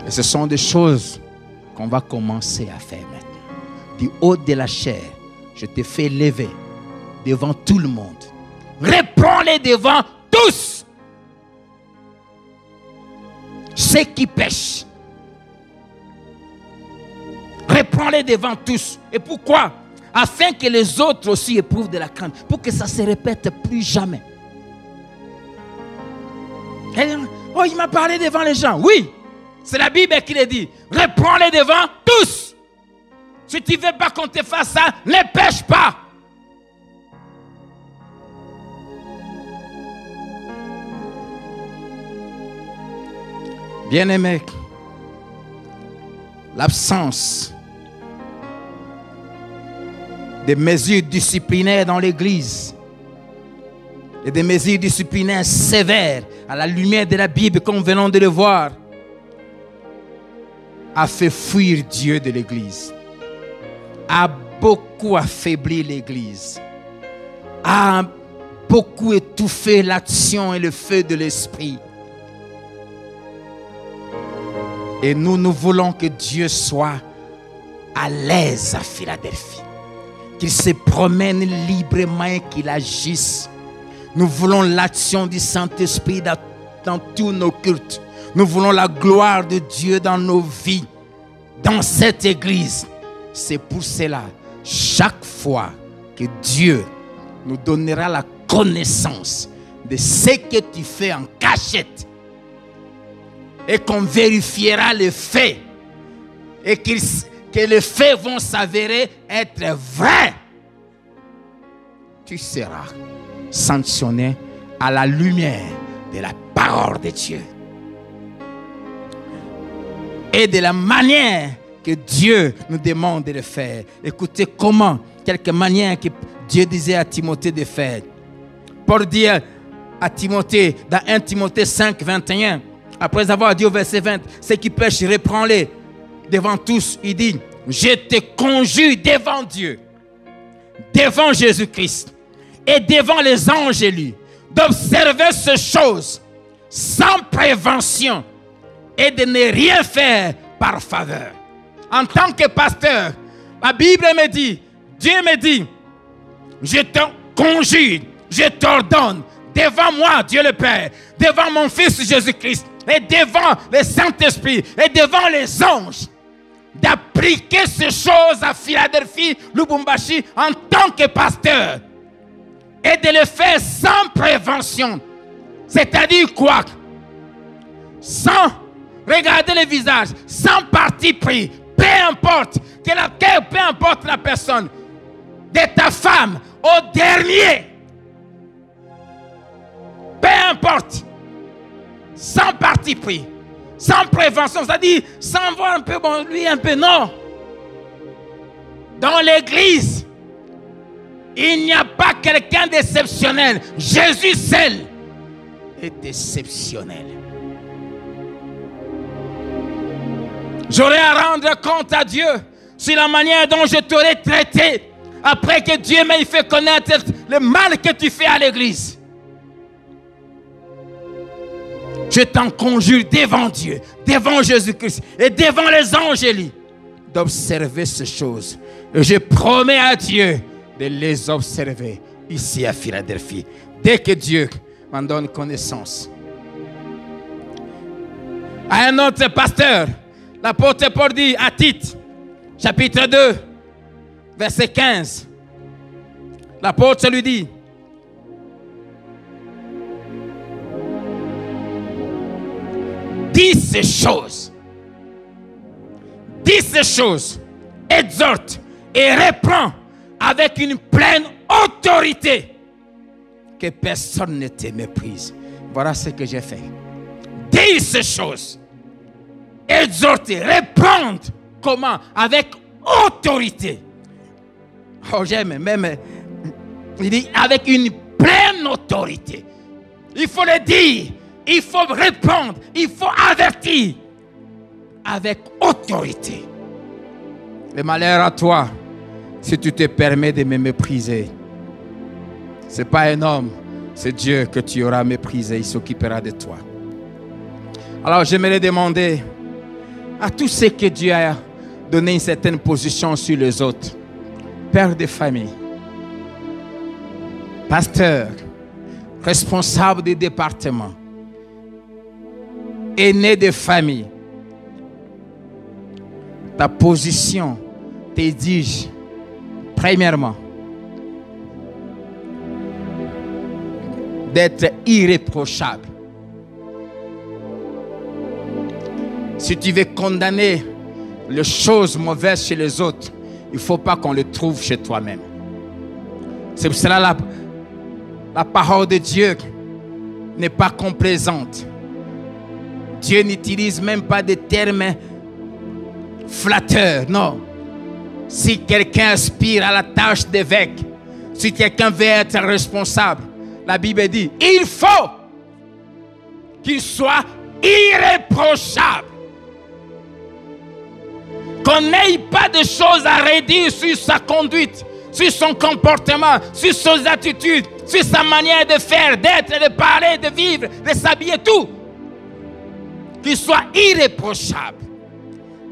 S3: Et ce sont des choses qu'on va commencer à faire maintenant. Du haut de la chair, je te fais lever devant tout le monde. Reprends-les devant tous. Ceux qui pêchent. Reprends-les devant tous. Et pourquoi? Afin que les autres aussi éprouvent de la crainte. Pour que ça ne se répète plus jamais. Oh, il m'a parlé devant les gens. Oui, c'est la Bible qui le dit. Reprends-les devant tous. Si tu ne veux pas qu'on te fasse ça, ne pêche pas. Bien-aimé, l'absence des mesures disciplinaires dans l'Église et des mesures disciplinaires sévères à la lumière de la Bible, comme nous venons de le voir, a fait fuir Dieu de l'Église, a beaucoup affaibli l'Église, a beaucoup étouffé l'action et le feu de l'Esprit. Et nous voulons que Dieu soit à l'aise à Philadelphie, qu'il se promène librement et qu'il agisse. Nous voulons l'action du Saint-Esprit dans tous nos cultes. Nous voulons la gloire de Dieu dans nos vies, dans cette église. C'est pour cela, chaque fois que Dieu nous donnera la connaissance de ce que tu fais en cachette, et qu'on vérifiera les faits, et que les faits vont s'avérer être vrais, tu seras sanctionné à la lumière de la parole de Dieu et de la manière que Dieu nous demande de le faire. Écoutez comment, quelques manières que Dieu disait à Timothée de faire. Pour dire à Timothée, dans 1 Timothée 5, 21, après avoir dit au verset 20, ceux qui pêchent, reprends-les devant tous. Il dit, je te conjure devant Dieu, devant Jésus-Christ et devant les anges élus, d'observer ces choses sans prévention et de ne rien faire par faveur. En tant que pasteur, la Bible me dit, Dieu me dit, je te conjure, je t'ordonne, devant moi, Dieu le Père, devant mon Fils Jésus-Christ, et devant le Saint-Esprit, et devant les anges, d'appliquer ces choses à Philadelphie, Lubumbashi, en tant que pasteur, et de le faire sans prévention. C'est-à-dire quoi? Sans regarder le visage, sans parti pris, peu importe la personne, de ta femme au dernier, peu importe, sans parti pris, sans prévention, c'est-à-dire sans voir un peu bon, lui un peu, non. Dans l'église, il n'y a pas quelqu'un d'exceptionnel. Jésus seul est exceptionnel. J'aurai à rendre compte à Dieu sur la manière dont je t'aurai traité après que Dieu m'ait fait connaître le mal que tu fais à l'église. Je t'en conjure devant Dieu, devant Jésus-Christ et devant les anges d'observer ces choses. Et je promets à Dieu de les observer ici à Philadelphie. Dès que Dieu m'en donne connaissance. À un autre pasteur, l'apôtre Paul dit à Tite, chapitre 2, verset 15. L'apôtre lui dit, dis ces choses. Dis ces choses. Exhorte et reprends avec une pleine autorité. Que personne ne te méprise. Voilà ce que j'ai fait. Dis ces choses. Exhorter, reprendre. Comment? Avec autorité. Oh, j'aime même. Il dit avec une pleine autorité. Il faut le dire. Il faut répondre. Il faut avertir. Avec autorité. Le malheur à toi si tu te permets de me mépriser. Ce n'est pas un homme, c'est Dieu que tu auras méprisé. Il s'occupera de toi. Alors j'aimerais demander à tous ceux que Dieu a donné une certaine position sur les autres, père de famille, pasteur, responsable des départements, aîné de famille, ta position t'exige, premièrement, d'être irréprochable. Si tu veux condamner les choses mauvaises chez les autres, il ne faut pas qu'on les trouve chez toi-même. C'est pour cela la parole de Dieu n'est pas complaisante. Dieu n'utilise même pas des termes flatteurs, non. Si quelqu'un aspire à la tâche d'évêque, si quelqu'un veut être responsable, la Bible dit, il faut qu'il soit irréprochable. Qu'on n'ait pas de choses à redire sur sa conduite, sur son comportement, sur ses attitudes, sur sa manière de faire, d'être, de parler, de vivre, de s'habiller, tout. Qu'il soit irréprochable.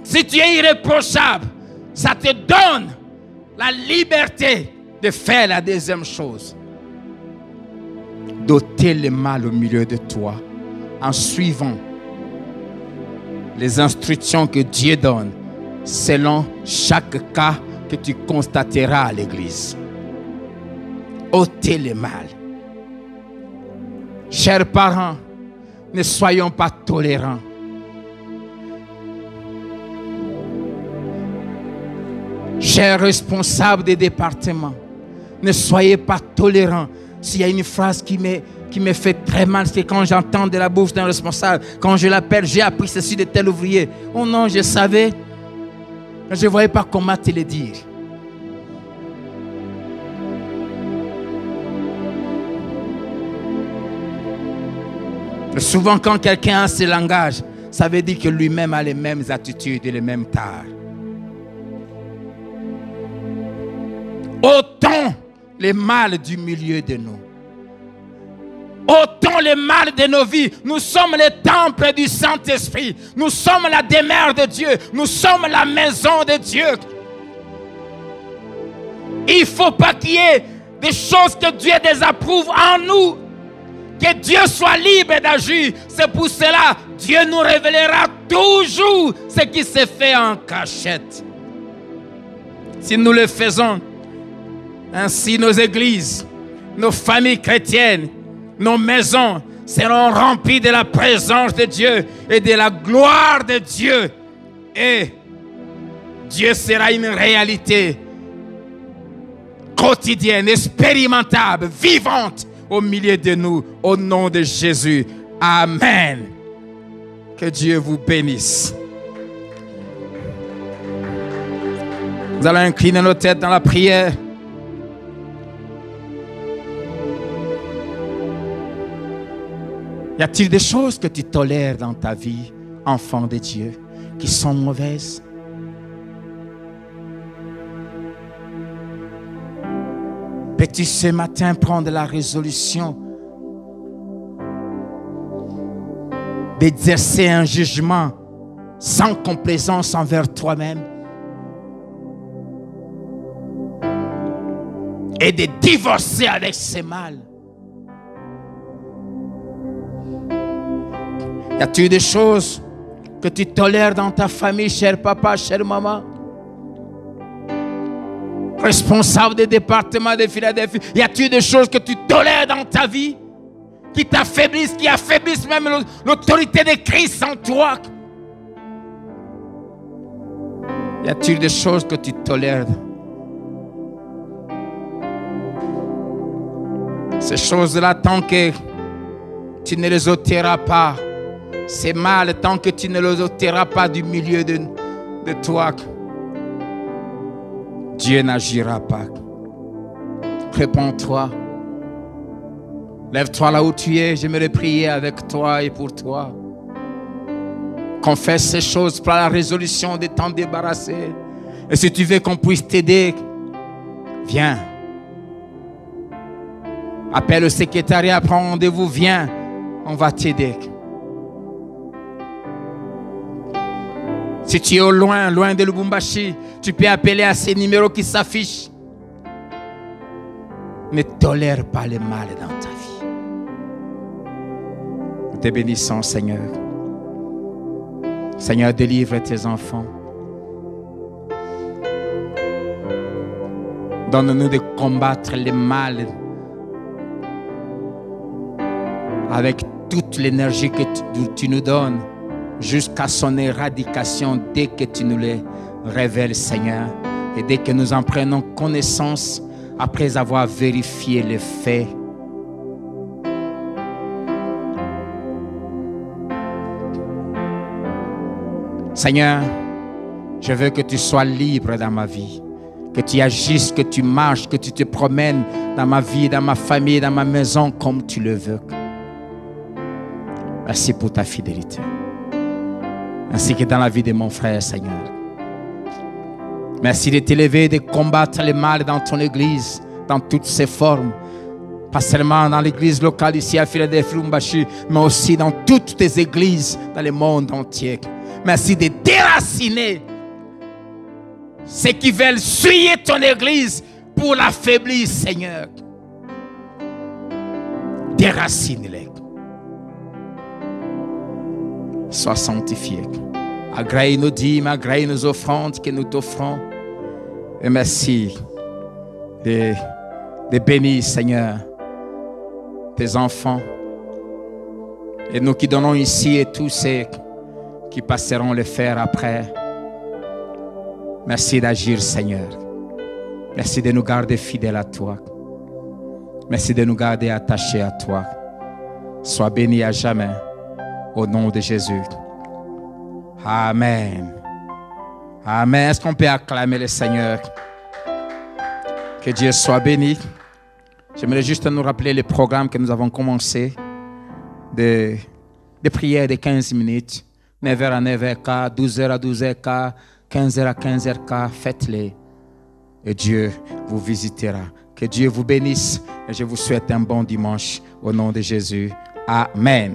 S3: Si tu es irréprochable, ça te donne la liberté de faire la deuxième chose. D'ôter le mal au milieu de toi en suivant les instructions que Dieu donne selon chaque cas que tu constateras à l'église. Ôtez le mal. Chers parents, ne soyons pas tolérants. Chers responsables des départements, ne soyez pas tolérants. S'il y a une phrase qui me fait très mal, c'est quand j'entends de la bouche d'un responsable, quand je l'appelle, j'ai appris ceci de tel ouvrier. Oh non, je savais, mais je ne voyais pas comment te le dire. Souvent, quand quelqu'un a ce langage, ça veut dire que lui-même a les mêmes attitudes et les mêmes tares. Ôtons les mal du milieu de nous. Ôtons les mal de nos vies. Nous sommes le temple du Saint-Esprit. Nous sommes la demeure de Dieu. Nous sommes la maison de Dieu. Il ne faut pas qu'il y ait des choses que Dieu désapprouve en nous. Que Dieu soit libre d'agir. C'est pour cela que Dieu nous révélera toujours ce qui se fait en cachette. Si nous le faisons, ainsi nos églises, nos familles chrétiennes, nos maisons seront remplies de la présence de Dieu et de la gloire de Dieu. Et Dieu sera une réalité quotidienne, expérimentable, vivante au milieu de nous, au nom de Jésus. Amen. Que Dieu vous bénisse. Nous allons incliner nos têtes dans la prière. Y a-t-il des choses que tu tolères dans ta vie, enfant de Dieu, qui sont mauvaises? Peux-tu ce matin prendre la résolution d'exercer un jugement sans complaisance envers toi-même et de divorcer avec ce mal? Y a-t-il des choses que tu tolères dans ta famille, cher papa, chère maman? Responsable des départements de Philadelphie, y a-t-il des choses que tu tolères dans ta vie qui t'affaiblissent, qui affaiblissent même l'autorité de Christ en toi. Y a-t-il des choses que tu tolères? Ces choses-là, tant que tu ne les ôteras pas, c'est mal tant que tu ne les ôteras pas du milieu de toi. Dieu n'agira pas. Réponds-toi. Lève-toi là où tu es. J'aimerais prier avec toi et pour toi. Confesse ces choses pour la résolution de t'en débarrasser. Et si tu veux qu'on puisse t'aider, viens. Appelle le secrétariat, prends rendez-vous, viens. On va t'aider. Si tu es au loin de Lubumbashi, tu peux appeler à ces numéros qui s'affichent. Ne tolère pas le mal dans ta vie. Nous te bénissons, Seigneur. Seigneur, délivre tes enfants. Donne-nous de combattre le mal avec toute l'énergie que tu nous donnes jusqu'à son éradication dès que tu nous les révèles, Seigneur. Et dès que nous en prenons connaissance, après avoir vérifié les faits. Seigneur, je veux que tu sois libre dans ma vie, que tu agisses, que tu marches, que tu te promènes dans ma vie, dans ma famille, dans ma maison comme tu le veux. Merci pour ta fidélité, ainsi que dans la vie de mon frère, Seigneur. Merci de t'élever, de combattre le mal dans ton église, dans toutes ses formes. Pas seulement dans l'église locale ici à Philadelphie, Lubumbashi, mais aussi dans toutes tes églises dans le monde entier. Merci de déraciner ceux qui veulent souiller ton église pour l'affaiblir, Seigneur. Déracine-les. Sois sanctifié. Agrée nos dîmes, agrée nos offrandes que nous t'offrons. Et merci de bénir, Seigneur, tes enfants. Et nous qui donnons ici et tous ceux qui passeront le faire après. Merci d'agir, Seigneur. Merci de nous garder fidèles à toi. Merci de nous garder attachés à toi. Sois béni à jamais. Au nom de Jésus. Amen. Amen. Est-ce qu'on peut acclamer le Seigneur? Que Dieu soit béni. J'aimerais juste nous rappeler le programme que nous avons commencé de prières de 15 minutes. 9h à 9h15, 12h à 12h15, 15h à 15h15. Faites-les. Et Dieu vous visitera. Que Dieu vous bénisse. Et je vous souhaite un bon dimanche. Au nom de Jésus. Amen.